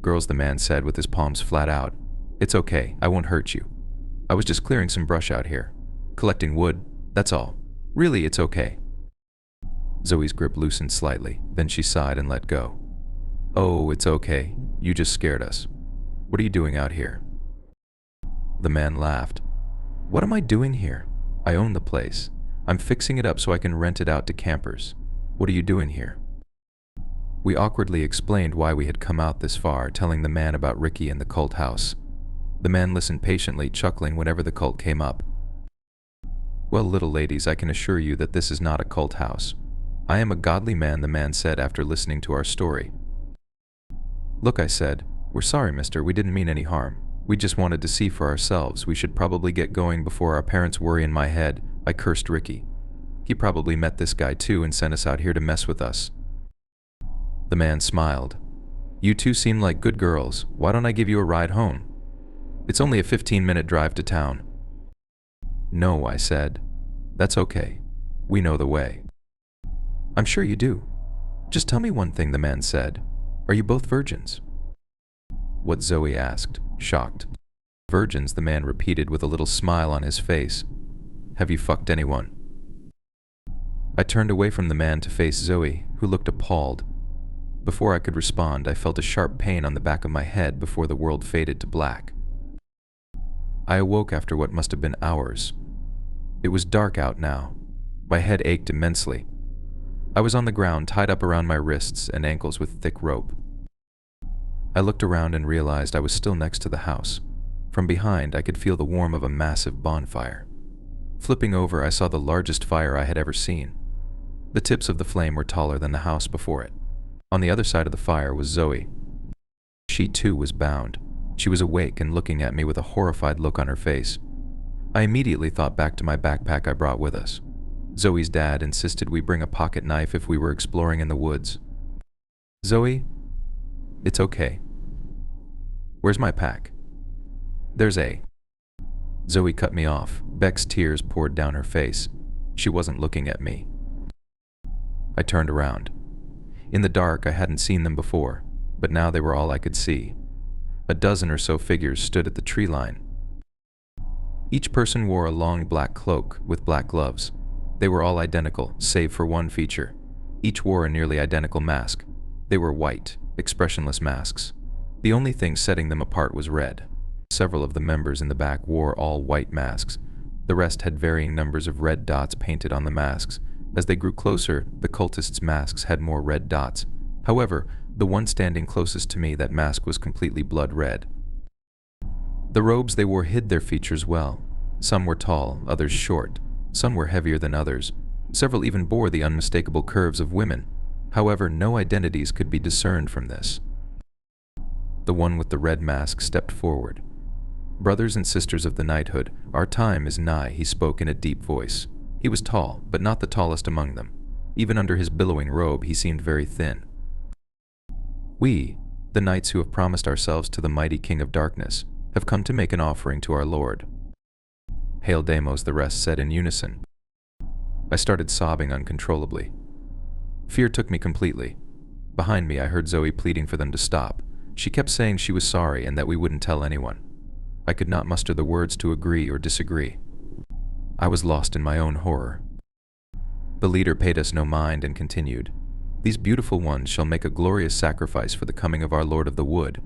Girls," the man said with his palms flat out. "It's okay. I won't hurt you. I was just clearing some brush out here. Collecting wood. That's all. Really, it's okay." Zoe's grip loosened slightly, then she sighed and let go. "Oh, it's okay. You just scared us. What are you doing out here?" The man laughed. "What am I doing here? I own the place. I'm fixing it up so I can rent it out to campers. What are you doing here?" We awkwardly explained why we had come out this far, telling the man about Ricky and the cult house. The man listened patiently, chuckling whenever the cult came up. "Well, little ladies, I can assure you that this is not a cult house. I am a godly man," the man said after listening to our story. "Look," I said, "we're sorry, mister. We didn't mean any harm. We just wanted to see for ourselves. We should probably get going before our parents worry." In my head, I cursed Ricky. He probably met this guy too and sent us out here to mess with us. The man smiled. "You two seem like good girls. Why don't I give you a ride home? It's only a 15-minute drive to town." "No," I said. "That's okay. We know the way." "I'm sure you do. Just tell me one thing," the man said. "Are you both virgins?" What Zoe asked, shocked. "Virgins," the man repeated with a little smile on his face. "Have you fucked anyone?" I turned away from the man to face Zoe, who looked appalled. Before I could respond, I felt a sharp pain on the back of my head before the world faded to black. I awoke after what must have been hours. It was dark out now. My head ached immensely. I was on the ground, tied up around my wrists and ankles with thick rope. I looked around and realized I was still next to the house. From behind, I could feel the warmth of a massive bonfire. Flipping over, I saw the largest fire I had ever seen. The tips of the flame were taller than the house before it. On the other side of the fire was Zoe. She too was bound. She was awake and looking at me with a horrified look on her face. I immediately thought back to my backpack I brought with us. Zoe's dad insisted we bring a pocket knife if we were exploring in the woods. "Zoe, it's okay. Where's my pack?" "There's a..." Zoe cut me off. Beck's tears poured down her face. She wasn't looking at me. I turned around. In the dark, I hadn't seen them before, but now they were all I could see. A dozen or so figures stood at the tree line. Each person wore a long black cloak with black gloves. They were all identical, save for one feature. Each wore a nearly identical mask. They were white, expressionless masks. The only thing setting them apart was red. Several of the members in the back wore all white masks. The rest had varying numbers of red dots painted on the masks. As they grew closer, the cultists' masks had more red dots. However, the one standing closest to me, that mask was completely blood red. The robes they wore hid their features well. Some were tall, others short. Some were heavier than others. Several even bore the unmistakable curves of women. However, no identities could be discerned from this. The one with the red mask stepped forward. "Brothers and sisters of the knighthood, our time is nigh," he spoke in a deep voice. He was tall, but not the tallest among them. Even under his billowing robe, he seemed very thin. "We, the knights who have promised ourselves to the mighty King of Darkness, have come to make an offering to our Lord." "Hail Deimos," the rest said in unison. I started sobbing uncontrollably. Fear took me completely. Behind me, I heard Zoe pleading for them to stop. She kept saying she was sorry and that we wouldn't tell anyone. I could not muster the words to agree or disagree. I was lost in my own horror. The leader paid us no mind and continued, "These beautiful ones shall make a glorious sacrifice for the coming of our Lord of the Wood."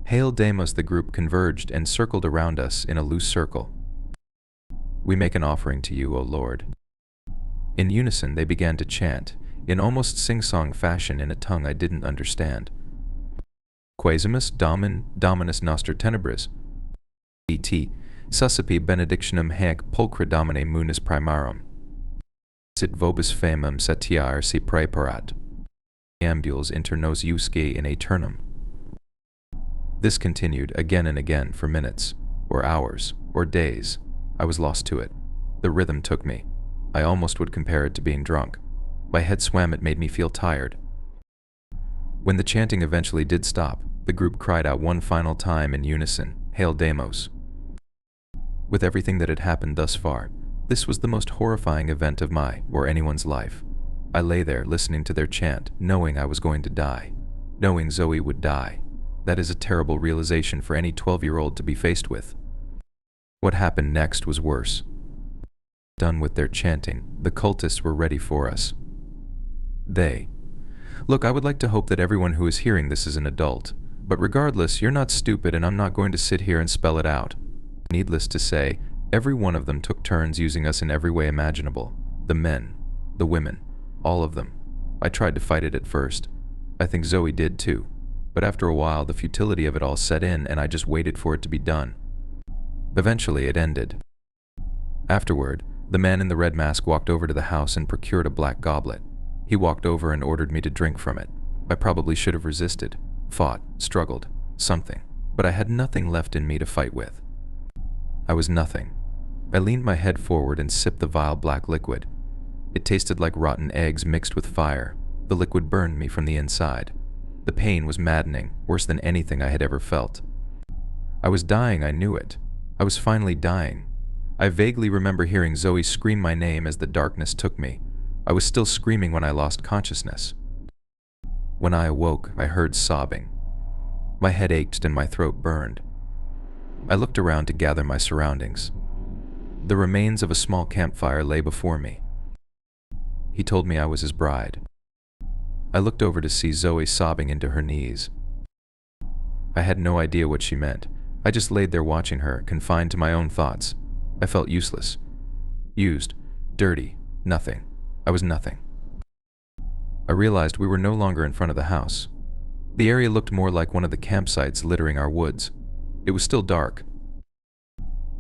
"Hail Deimos," the group converged and circled around us in a loose circle. "We make an offering to you, O Lord." In unison, they began to chant, in almost sing-song fashion in a tongue I didn't understand. "Quasimus Dominus Noster Tenebris, et Susapi benedictionem haec pulchra Domine munis primarum. Sit vobis famum satiar si praeparat. Ambules inter nos usque in aeternum." This continued again and again for minutes, or hours, or days. I was lost to it. The rhythm took me. I almost would compare it to being drunk. My head swam, it made me feel tired. When the chanting eventually did stop, the group cried out one final time in unison, "Hail Deimos." With everything that had happened thus far, this was the most horrifying event of my or anyone's life. I lay there listening to their chant, knowing I was going to die, knowing Zoe would die. That is a terrible realization for any 12-year-old to be faced with. What happened next was worse. Done with their chanting, the cultists were ready for us. Look, I would like to hope that everyone who is hearing this is an adult, but regardless, you're not stupid and I'm not going to sit here and spell it out. Needless to say, every one of them took turns using us in every way imaginable. The men, the women, all of them. I tried to fight it at first. I think Zoe did too. But after a while, the futility of it all set in and I just waited for it to be done. Eventually, it ended. Afterward, the man in the red mask walked over to the house and procured a black goblet. He walked over and ordered me to drink from it. I probably should have resisted, fought, struggled, something, but I had nothing left in me to fight with. I was nothing. I leaned my head forward and sipped the vile black liquid. It tasted like rotten eggs mixed with fire. The liquid burned me from the inside. The pain was maddening, worse than anything I had ever felt. I was dying, I knew it. I was finally dying. I vaguely remember hearing Zoe scream my name as the darkness took me. I was still screaming when I lost consciousness. When I awoke, I heard sobbing. My head ached and my throat burned. I looked around to gather my surroundings. The remains of a small campfire lay before me. He told me I was his bride. I looked over to see Zoe sobbing into her knees. I had no idea what she meant. I just laid there watching her, confined to my own thoughts. I felt useless. Used. Dirty. Nothing. I was nothing. I realized we were no longer in front of the house. The area looked more like one of the campsites littering our woods. It was still dark.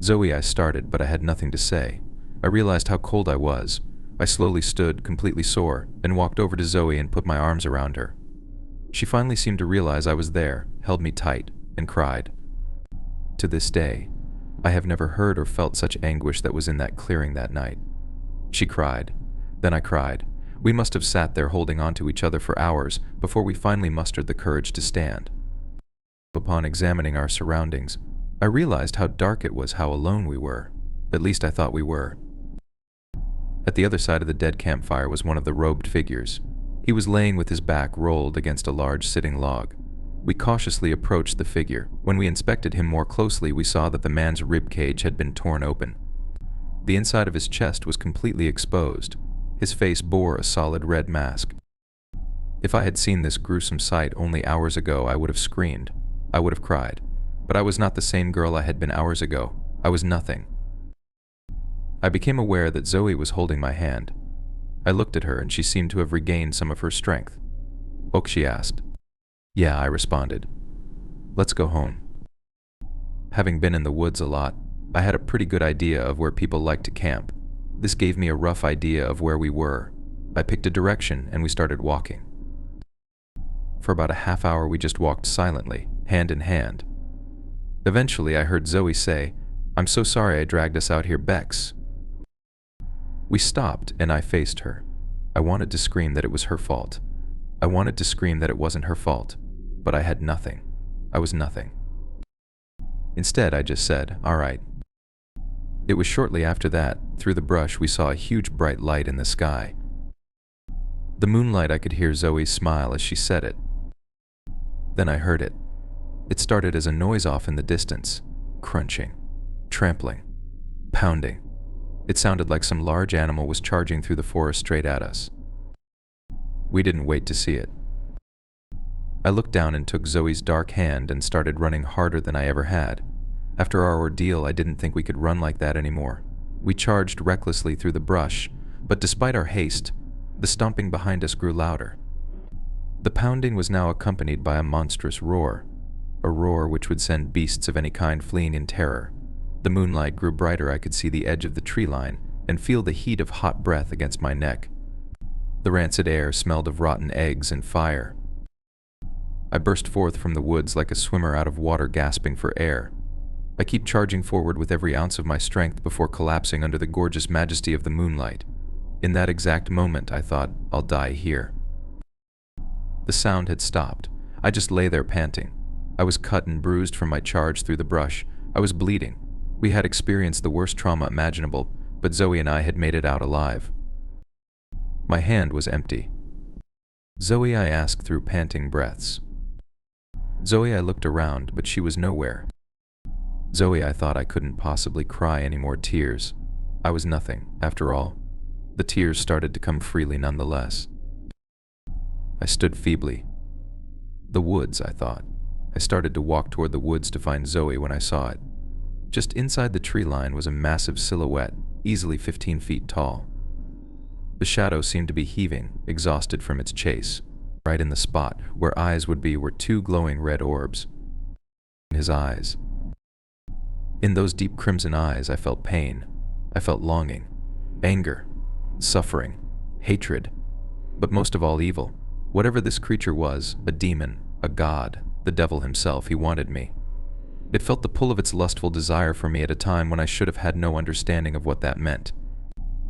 "Zoe," I started, but I had nothing to say. I realized how cold I was. I slowly stood, completely sore, and walked over to Zoe and put my arms around her. She finally seemed to realize I was there, held me tight, and cried. To this day, I have never heard or felt such anguish that was in that clearing that night. She cried. Then I cried. We must have sat there holding on to each other for hours before we finally mustered the courage to stand. Upon examining our surroundings, I realized how dark it was, how alone we were. At least I thought we were. At the other side of the dead campfire was one of the robed figures. He was laying with his back rolled against a large sitting log. We cautiously approached the figure. When we inspected him more closely, we saw that the man's rib cage had been torn open. The inside of his chest was completely exposed. His face bore a solid red mask. If I had seen this gruesome sight only hours ago, I would have screamed. I would have cried. But I was not the same girl I had been hours ago. I was nothing. I became aware that Zoe was holding my hand. I looked at her and she seemed to have regained some of her strength. "Ok," she asked. "Yeah," I responded. "Let's go home." Having been in the woods a lot, I had a pretty good idea of where people like to camp. This gave me a rough idea of where we were. I picked a direction and we started walking. For about a half hour we just walked silently, hand in hand. Eventually I heard Zoe say, "I'm so sorry I dragged us out here, Bex." We stopped and I faced her. I wanted to scream that it was her fault. I wanted to scream that it wasn't her fault, but I had nothing. I was nothing. Instead, I just said, "All right." It was shortly after that, through the brush, we saw a huge bright light in the sky. The moonlight, I could hear Zoe's smile as she said it. Then I heard it. It started as a noise off in the distance, crunching, trampling, pounding. It sounded like some large animal was charging through the forest straight at us. We didn't wait to see it. I looked down and took Zoe's dark hand and started running harder than I ever had. After our ordeal, I didn't think we could run like that anymore. We charged recklessly through the brush, but despite our haste, the stomping behind us grew louder. The pounding was now accompanied by a monstrous roar, a roar which would send beasts of any kind fleeing in terror. The moonlight grew brighter. I could see the edge of the tree line and feel the heat of hot breath against my neck. The rancid air smelled of rotten eggs and fire. I burst forth from the woods like a swimmer out of water gasping for air. I keep charging forward with every ounce of my strength before collapsing under the gorgeous majesty of the moonlight. In that exact moment, I thought, I'll die here. The sound had stopped. I just lay there panting. I was cut and bruised from my charge through the brush. I was bleeding. We had experienced the worst trauma imaginable, but Zoe and I had made it out alive. My hand was empty. "Zoe," I asked through panting breaths. Zoe, I looked around, but she was nowhere. Zoe, I thought I couldn't possibly cry any more tears. I was nothing, after all. The tears started to come freely nonetheless. I stood feebly. The woods, I thought. I started to walk toward the woods to find Zoe when I saw it. Just inside the tree line was a massive silhouette, easily 15 feet tall. The shadow seemed to be heaving, exhausted from its chase. Right in the spot where eyes would be were two glowing red orbs. In his eyes. In those deep crimson eyes, I felt pain. I felt longing, anger, suffering, hatred, but most of all evil. Whatever this creature was, a demon, a god, the devil himself, he wanted me. It felt the pull of its lustful desire for me at a time when I should have had no understanding of what that meant.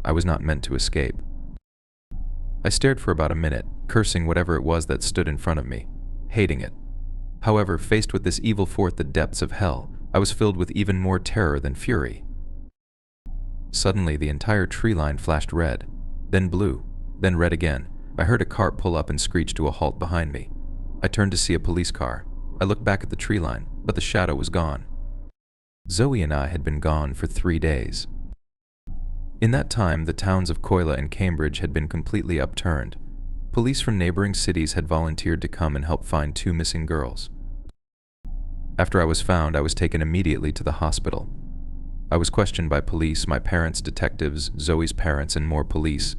I was not meant to escape. I stared for about a minute, cursing whatever it was that stood in front of me, hating it. However, faced with this evil forth the depths of hell, I was filled with even more terror than fury. Suddenly, the entire tree line flashed red, then blue, then red again. I heard a cart pull up and screech to a halt behind me. I turned to see a police car. I looked back at the tree line, but the shadow was gone. Zoe and I had been gone for 3 days. In that time, the towns of Coila and Cambridge had been completely upturned. Police from neighboring cities had volunteered to come and help find 2 missing girls. After I was found, I was taken immediately to the hospital. I was questioned by police, my parents, detectives, Zoe's parents, and more police.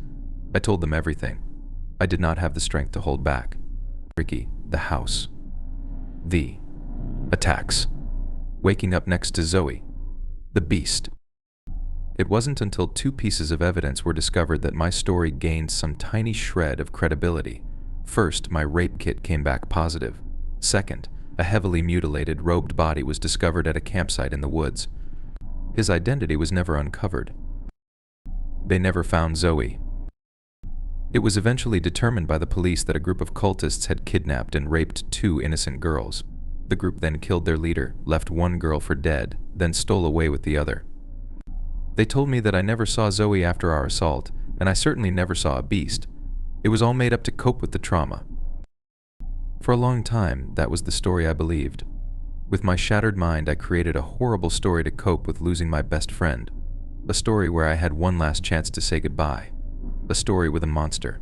I told them everything. I did not have the strength to hold back. Ricky, the house. The attacks. Waking up next to Zoe. The beast. It wasn't until 2 pieces of evidence were discovered that my story gained some tiny shred of credibility. First, my rape kit came back positive. Second, a heavily mutilated, robed body was discovered at a campsite in the woods. His identity was never uncovered. They never found Zoe. It was eventually determined by the police that a group of cultists had kidnapped and raped 2 innocent girls. The group then killed their leader, left 1 girl for dead, then stole away with the other. They told me that I never saw Zoe after our assault, and I certainly never saw a beast. It was all made up to cope with the trauma. For a long time, that was the story I believed. With my shattered mind, I created a horrible story to cope with losing my best friend. A story where I had one last chance to say goodbye. A story with a monster.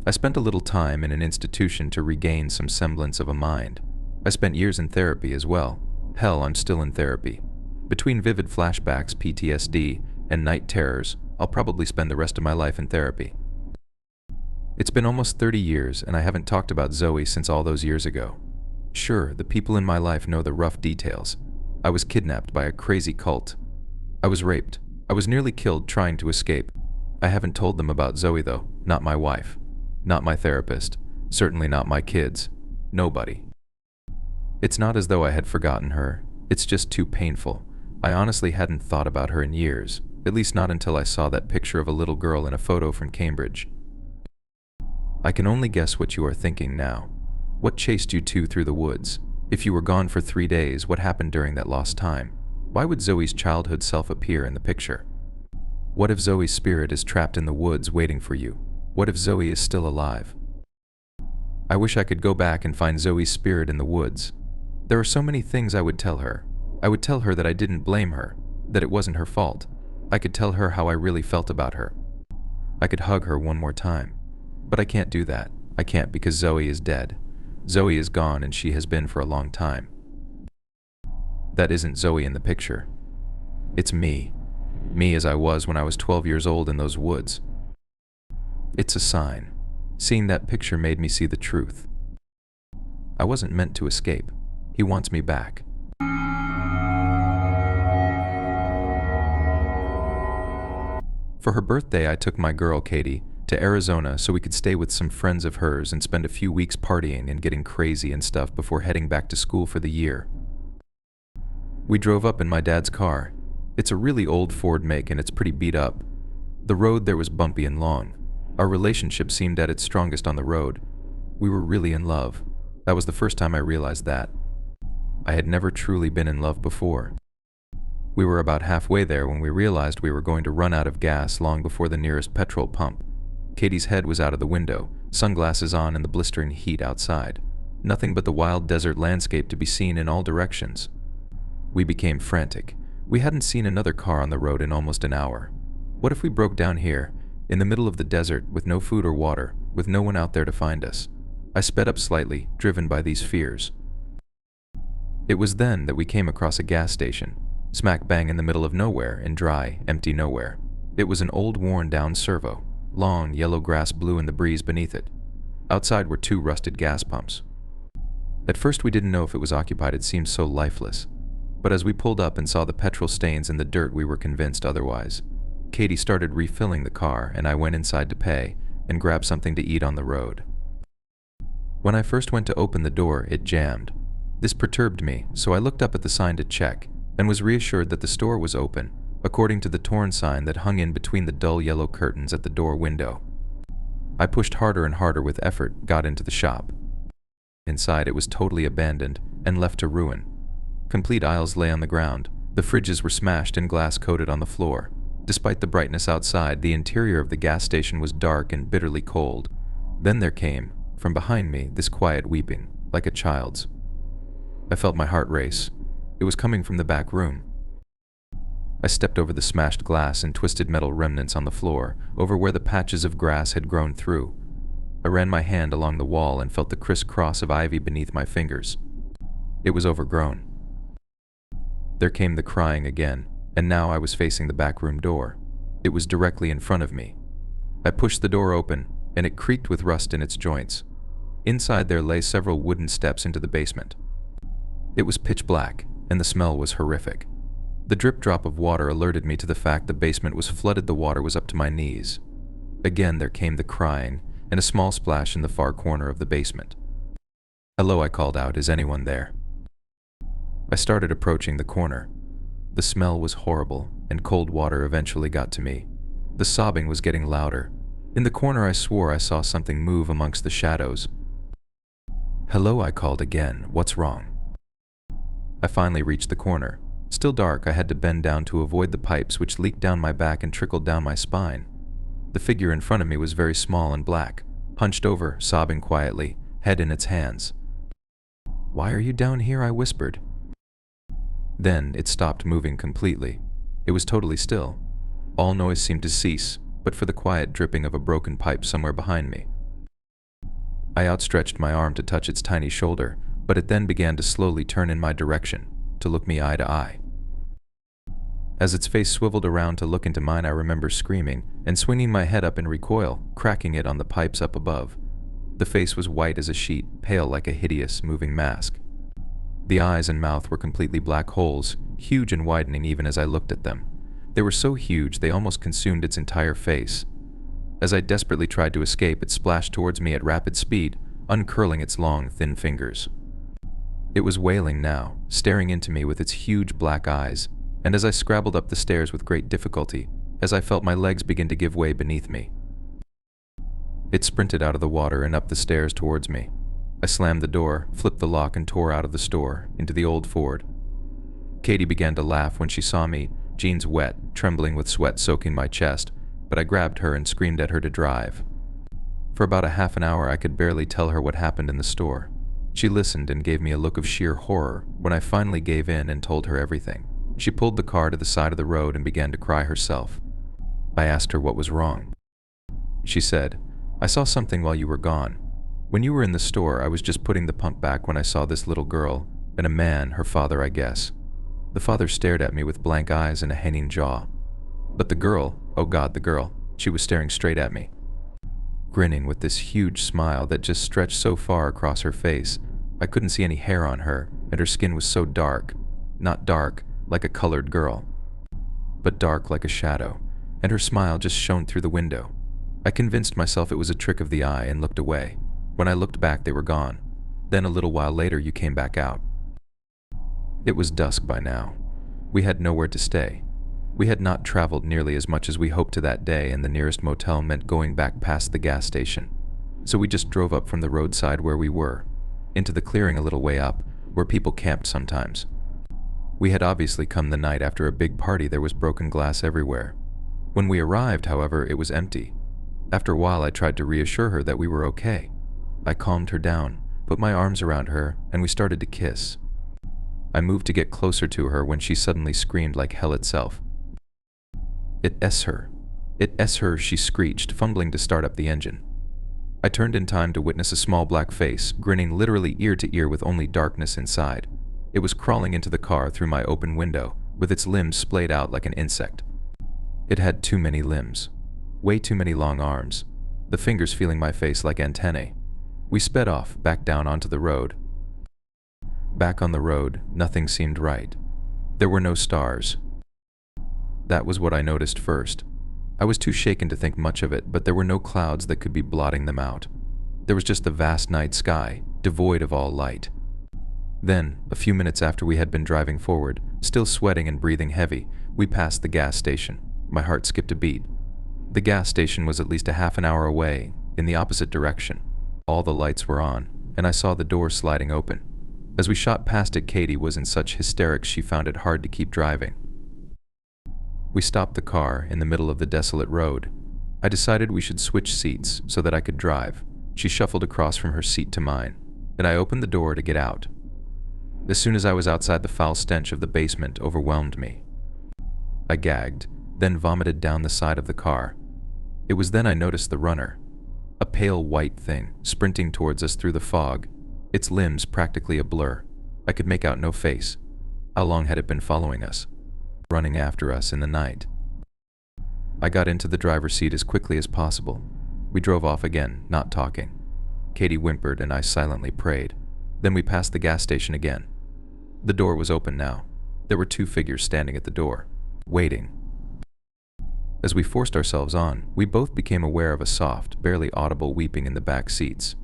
I spent a little time in an institution to regain some semblance of a mind. I spent years in therapy as well. Hell, I'm still in therapy. Between vivid flashbacks, PTSD, and night terrors, I'll probably spend the rest of my life in therapy. It's been almost 30 years, and I haven't talked about Zoe since all those years ago. Sure, the people in my life know the rough details. I was kidnapped by a crazy cult. I was raped. I was nearly killed trying to escape. I haven't told them about Zoe though. Not my wife. Not my therapist. Certainly not my kids. Nobody. It's not as though I had forgotten her. It's just too painful. I honestly hadn't thought about her in years, at least not until I saw that picture of a little girl in a photo from Cambridge. I can only guess what you are thinking now. What chased you two through the woods? If you were gone for 3 days, what happened during that lost time? Why would Zoe's childhood self appear in the picture? What if Zoe's spirit is trapped in the woods waiting for you? What if Zoe is still alive? I wish I could go back and find Zoe's spirit in the woods. There are so many things I would tell her. I would tell her that I didn't blame her, that it wasn't her fault. I could tell her how I really felt about her. I could hug her one more time. But I can't do that. I can't because Zoe is dead. Zoe is gone and she has been for a long time. That isn't Zoe in the picture. It's me. Me as I was when I was 12 years old in those woods. It's a sign. Seeing that picture made me see the truth. I wasn't meant to escape. He wants me back. For her birthday, I took my girl, Katie, to Arizona so we could stay with some friends of hers and spend a few weeks partying and getting crazy and stuff before heading back to school for the year. We drove up in my dad's car. It's a really old Ford make and it's pretty beat up. The road there was bumpy and long. Our relationship seemed at its strongest on the road. We were really in love. That was the first time I realized that. I had never truly been in love before. We were about halfway there when we realized we were going to run out of gas long before the nearest petrol pump. Katie's head was out of the window, sunglasses on in the blistering heat outside. Nothing but the wild desert landscape to be seen in all directions. We became frantic. We hadn't seen another car on the road in almost an hour. What if we broke down here, in the middle of the desert, with no food or water, with no one out there to find us? I sped up slightly, driven by these fears. It was then that we came across a gas station, smack bang in the middle of nowhere, in dry, empty nowhere. It was an old worn-down servo. Long, yellow grass blew in the breeze beneath it. Outside were 2 rusted gas pumps. At first we didn't know if it was occupied, it seemed so lifeless. But as we pulled up and saw the petrol stains in the dirt, we were convinced otherwise. Katie started refilling the car, and I went inside to pay and grab something to eat on the road. When I first went to open the door, it jammed. This perturbed me, so I looked up at the sign to check, and was reassured that the store was open, according to the torn sign that hung in between the dull yellow curtains at the door window. I pushed harder and harder with effort, got into the shop. Inside it was totally abandoned and left to ruin. Complete aisles lay on the ground. The fridges were smashed and glass coated on the floor. Despite the brightness outside, the interior of the gas station was dark and bitterly cold. Then there came, from behind me, this quiet weeping, like a child's. I felt my heart race. It was coming from the back room. I stepped over the smashed glass and twisted metal remnants on the floor, over where the patches of grass had grown through. I ran my hand along the wall and felt the crisscross of ivy beneath my fingers. It was overgrown. There came the crying again, and now I was facing the back room door. It was directly in front of me. I pushed the door open, and it creaked with rust in its joints. Inside there lay several wooden steps into the basement. It was pitch black, and the smell was horrific. The drip drop of water alerted me to the fact the basement was flooded. The water was up to my knees. Again there came the crying, and a small splash in the far corner of the basement. "Hello," I called out. "Is anyone there?" I started approaching the corner. The smell was horrible, and cold water eventually got to me. The sobbing was getting louder. In the corner I swore I saw something move amongst the shadows. "Hello," I called again. "What's wrong?" I finally reached the corner. Still dark, I had to bend down to avoid the pipes which leaked down my back and trickled down my spine. The figure in front of me was very small and black, hunched over, sobbing quietly, head in its hands. "Why are you down here?" I whispered. Then it stopped moving completely. It was totally still. All noise seemed to cease, but for the quiet dripping of a broken pipe somewhere behind me. I outstretched my arm to touch its tiny shoulder, but it then began to slowly turn in my direction, to look me eye to eye. As its face swiveled around to look into mine, I remember screaming and swinging my head up in recoil, cracking it on the pipes up above. The face was white as a sheet, pale like a hideous, moving mask. The eyes and mouth were completely black holes, huge and widening even as I looked at them. They were so huge they almost consumed its entire face. As I desperately tried to escape, it splashed towards me at rapid speed, uncurling its long, thin fingers. It was wailing now, staring into me with its huge black eyes, and as I scrabbled up the stairs with great difficulty, as I felt my legs begin to give way beneath me. It sprinted out of the water and up the stairs towards me. I slammed the door, flipped the lock, and tore out of the store, into the old Ford. Katie began to laugh when she saw me, jeans wet, trembling with sweat soaking my chest, but I grabbed her and screamed at her to drive. For about a half an hour I could barely tell her what happened in the store. She listened and gave me a look of sheer horror when I finally gave in and told her everything. She pulled the car to the side of the road and began to cry herself. I asked her what was wrong. She said, "I saw something while you were gone. When you were in the store, I was just putting the pump back when I saw this little girl, and a man, her father, I guess. The father stared at me with blank eyes and a hanging jaw. But the girl, oh God, the girl, she was staring straight at me, grinning with this huge smile that just stretched so far across her face. I couldn't see any hair on her, and her skin was so dark. Not dark, like a colored girl, but dark like a shadow, and her smile just shone through the window. I convinced myself it was a trick of the eye and looked away. When I looked back, they were gone. Then a little while later, you came back out." It was dusk by now. We had nowhere to stay. We had not traveled nearly as much as we hoped to that day, and the nearest motel meant going back past the gas station. So we just drove up from the roadside where we were, into the clearing a little way up, where people camped sometimes. We had obviously come the night after a big party. There was broken glass everywhere. When we arrived, however, it was empty. After a while, I tried to reassure her that we were okay. I calmed her down, put my arms around her, and we started to kiss. I moved to get closer to her when she suddenly screamed like hell itself. "It's her. It's her," she screeched, fumbling to start up the engine. I turned in time to witness a small black face, grinning literally ear to ear with only darkness inside. It was crawling into the car through my open window, with its limbs splayed out like an insect. It had too many limbs. Way too many long arms, the fingers feeling my face like antennae. We sped off, back down onto the road. Back on the road, nothing seemed right. There were no stars. That was what I noticed first. I was too shaken to think much of it, but there were no clouds that could be blotting them out. There was just the vast night sky, devoid of all light. Then, a few minutes after we had been driving forward, still sweating and breathing heavy, we passed the gas station. My heart skipped a beat. The gas station was at least a half an hour away, in the opposite direction. All the lights were on, and I saw the door sliding open. As we shot past it, Katie was in such hysterics she found it hard to keep driving. We stopped the car in the middle of the desolate road. I decided we should switch seats so that I could drive. She shuffled across from her seat to mine, and I opened the door to get out. As soon as I was outside, the foul stench of the basement overwhelmed me. I gagged, then vomited down the side of the car. It was then I noticed the runner, a pale white thing sprinting towards us through the fog, its limbs practically a blur. I could make out no face. How long had it been following us? Running after us in the night? I got into the driver's seat as quickly as possible. We drove off again, not talking. Katie whimpered and I silently prayed. Then we passed the gas station again. The door was open now. There were two figures standing at the door, waiting. As we forced ourselves on, we both became aware of a soft, barely audible weeping in the back seats.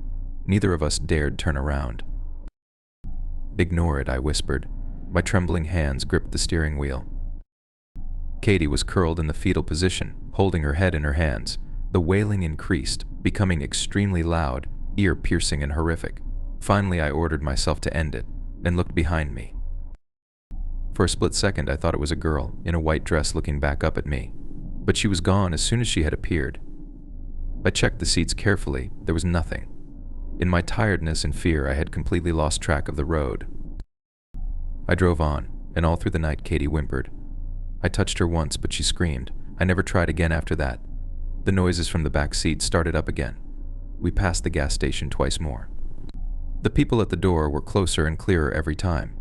Neither of us dared turn around. "Ignore it," I whispered. My trembling hands gripped the steering wheel. Katie was curled in the fetal position, holding her head in her hands. The wailing increased, becoming extremely loud, ear-piercing and horrific. Finally, I ordered myself to end it, and looked behind me. For a split second, I thought it was a girl in a white dress looking back up at me, but she was gone as soon as she had appeared. I checked the seats carefully. There was nothing. In my tiredness and fear, I had completely lost track of the road. I drove on, and all through the night Katie whimpered. I touched her once, but she screamed. I never tried again after that. The noises from the back seat started up again. We passed the gas station twice more. The people at the door were closer and clearer every time.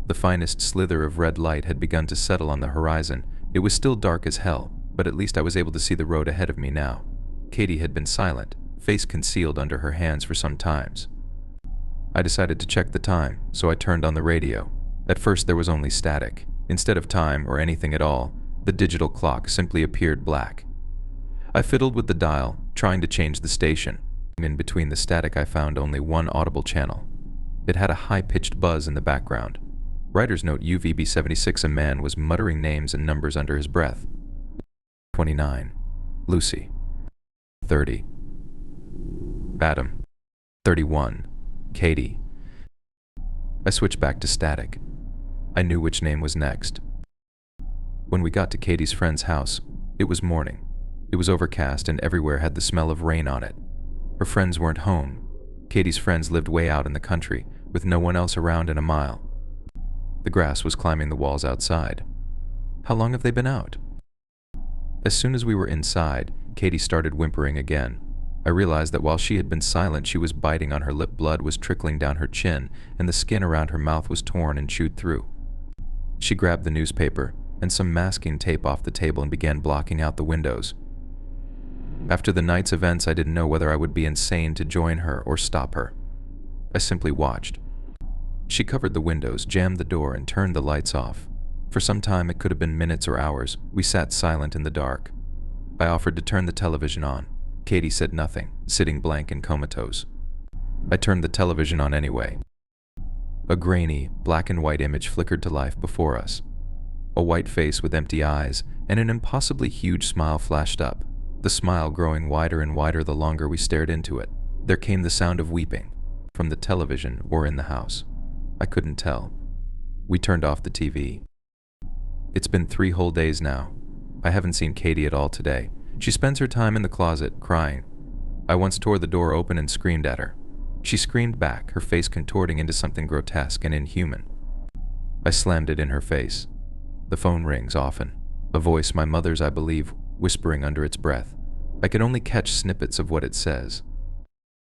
The finest slither of red light had begun to settle on the horizon. It was still dark as hell, but at least I was able to see the road ahead of me now. Katie had been silent, face concealed under her hands for some times. I decided to check the time, so I turned on the radio. At first there was only static. Instead of time or anything at all, the digital clock simply appeared black. I fiddled with the dial, trying to change the station. In between the static I found only one audible channel. It had a high-pitched buzz in the background. Writer's note UVB76. A man was muttering names and numbers under his breath. 29. Lucy. 30. Adam. 31. Katie. I switched back to static. I knew which name was next. When we got to Katie's friend's house, it was morning. It was overcast and everywhere had the smell of rain on it. Her friends weren't home. Katie's friends lived way out in the country, with no one else around in a mile. The grass was climbing the walls outside. How long have they been out? As soon as we were inside, Katie started whimpering again. I realized that while she had been silent, she was biting on her lip, blood was trickling down her chin, and the skin around her mouth was torn and chewed through. She grabbed the newspaper and some masking tape off the table and began blocking out the windows. After the night's events, I didn't know whether I would be insane to join her or stop her. I simply watched. She covered the windows, jammed the door, and turned the lights off. For some time, it could have been minutes or hours, we sat silent in the dark. I offered to turn the television on. Katie said nothing, sitting blank and comatose. I turned the television on anyway. A grainy, black and white image flickered to life before us. A white face with empty eyes, and an impossibly huge smile flashed up, the smile growing wider and wider the longer we stared into it. There came the sound of weeping, from the television or in the house. I couldn't tell. We turned off the TV. It's been 3 whole days now. I haven't seen Katie at all today. She spends her time in the closet, crying. I once tore the door open and screamed at her. She screamed back, her face contorting into something grotesque and inhuman. I slammed it in her face. The phone rings often. A voice, my mother's, I believe, whispering under its breath. I can only catch snippets of what it says.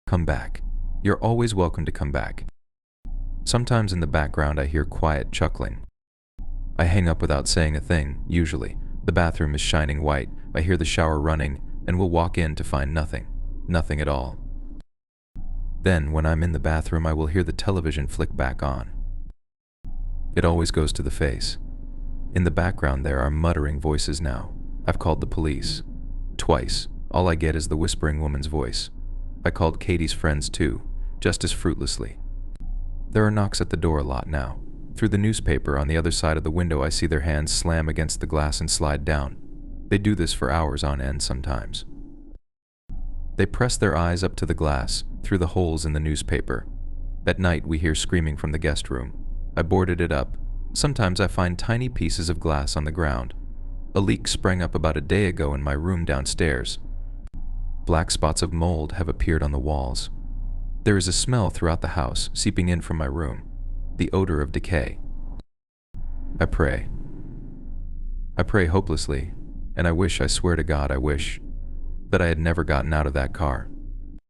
Come back. You're always welcome to come back. Sometimes in the background I hear quiet chuckling. I hang up without saying a thing, usually. The bathroom is shining white. I hear the shower running and will walk in to find nothing. Nothing at all. Then, when I'm in the bathroom, I will hear the television flick back on. It always goes to the face. In the background there are muttering voices now. I've called the police. Twice. All I get is the whispering woman's voice. I called Katie's friends too, just as fruitlessly. There are knocks at the door a lot now. Through the newspaper on the other side of the window I see their hands slam against the glass and slide down. They do this for hours on end sometimes. They press their eyes up to the glass, through the holes in the newspaper. At night we hear screaming from the guest room. I boarded it up. Sometimes I find tiny pieces of glass on the ground. A leak sprang up about a day ago in my room downstairs. Black spots of mold have appeared on the walls. There is a smell throughout the house, seeping in from my room. The odor of decay. I pray. I pray hopelessly, and I swear to God, I wish that I had never gotten out of that car.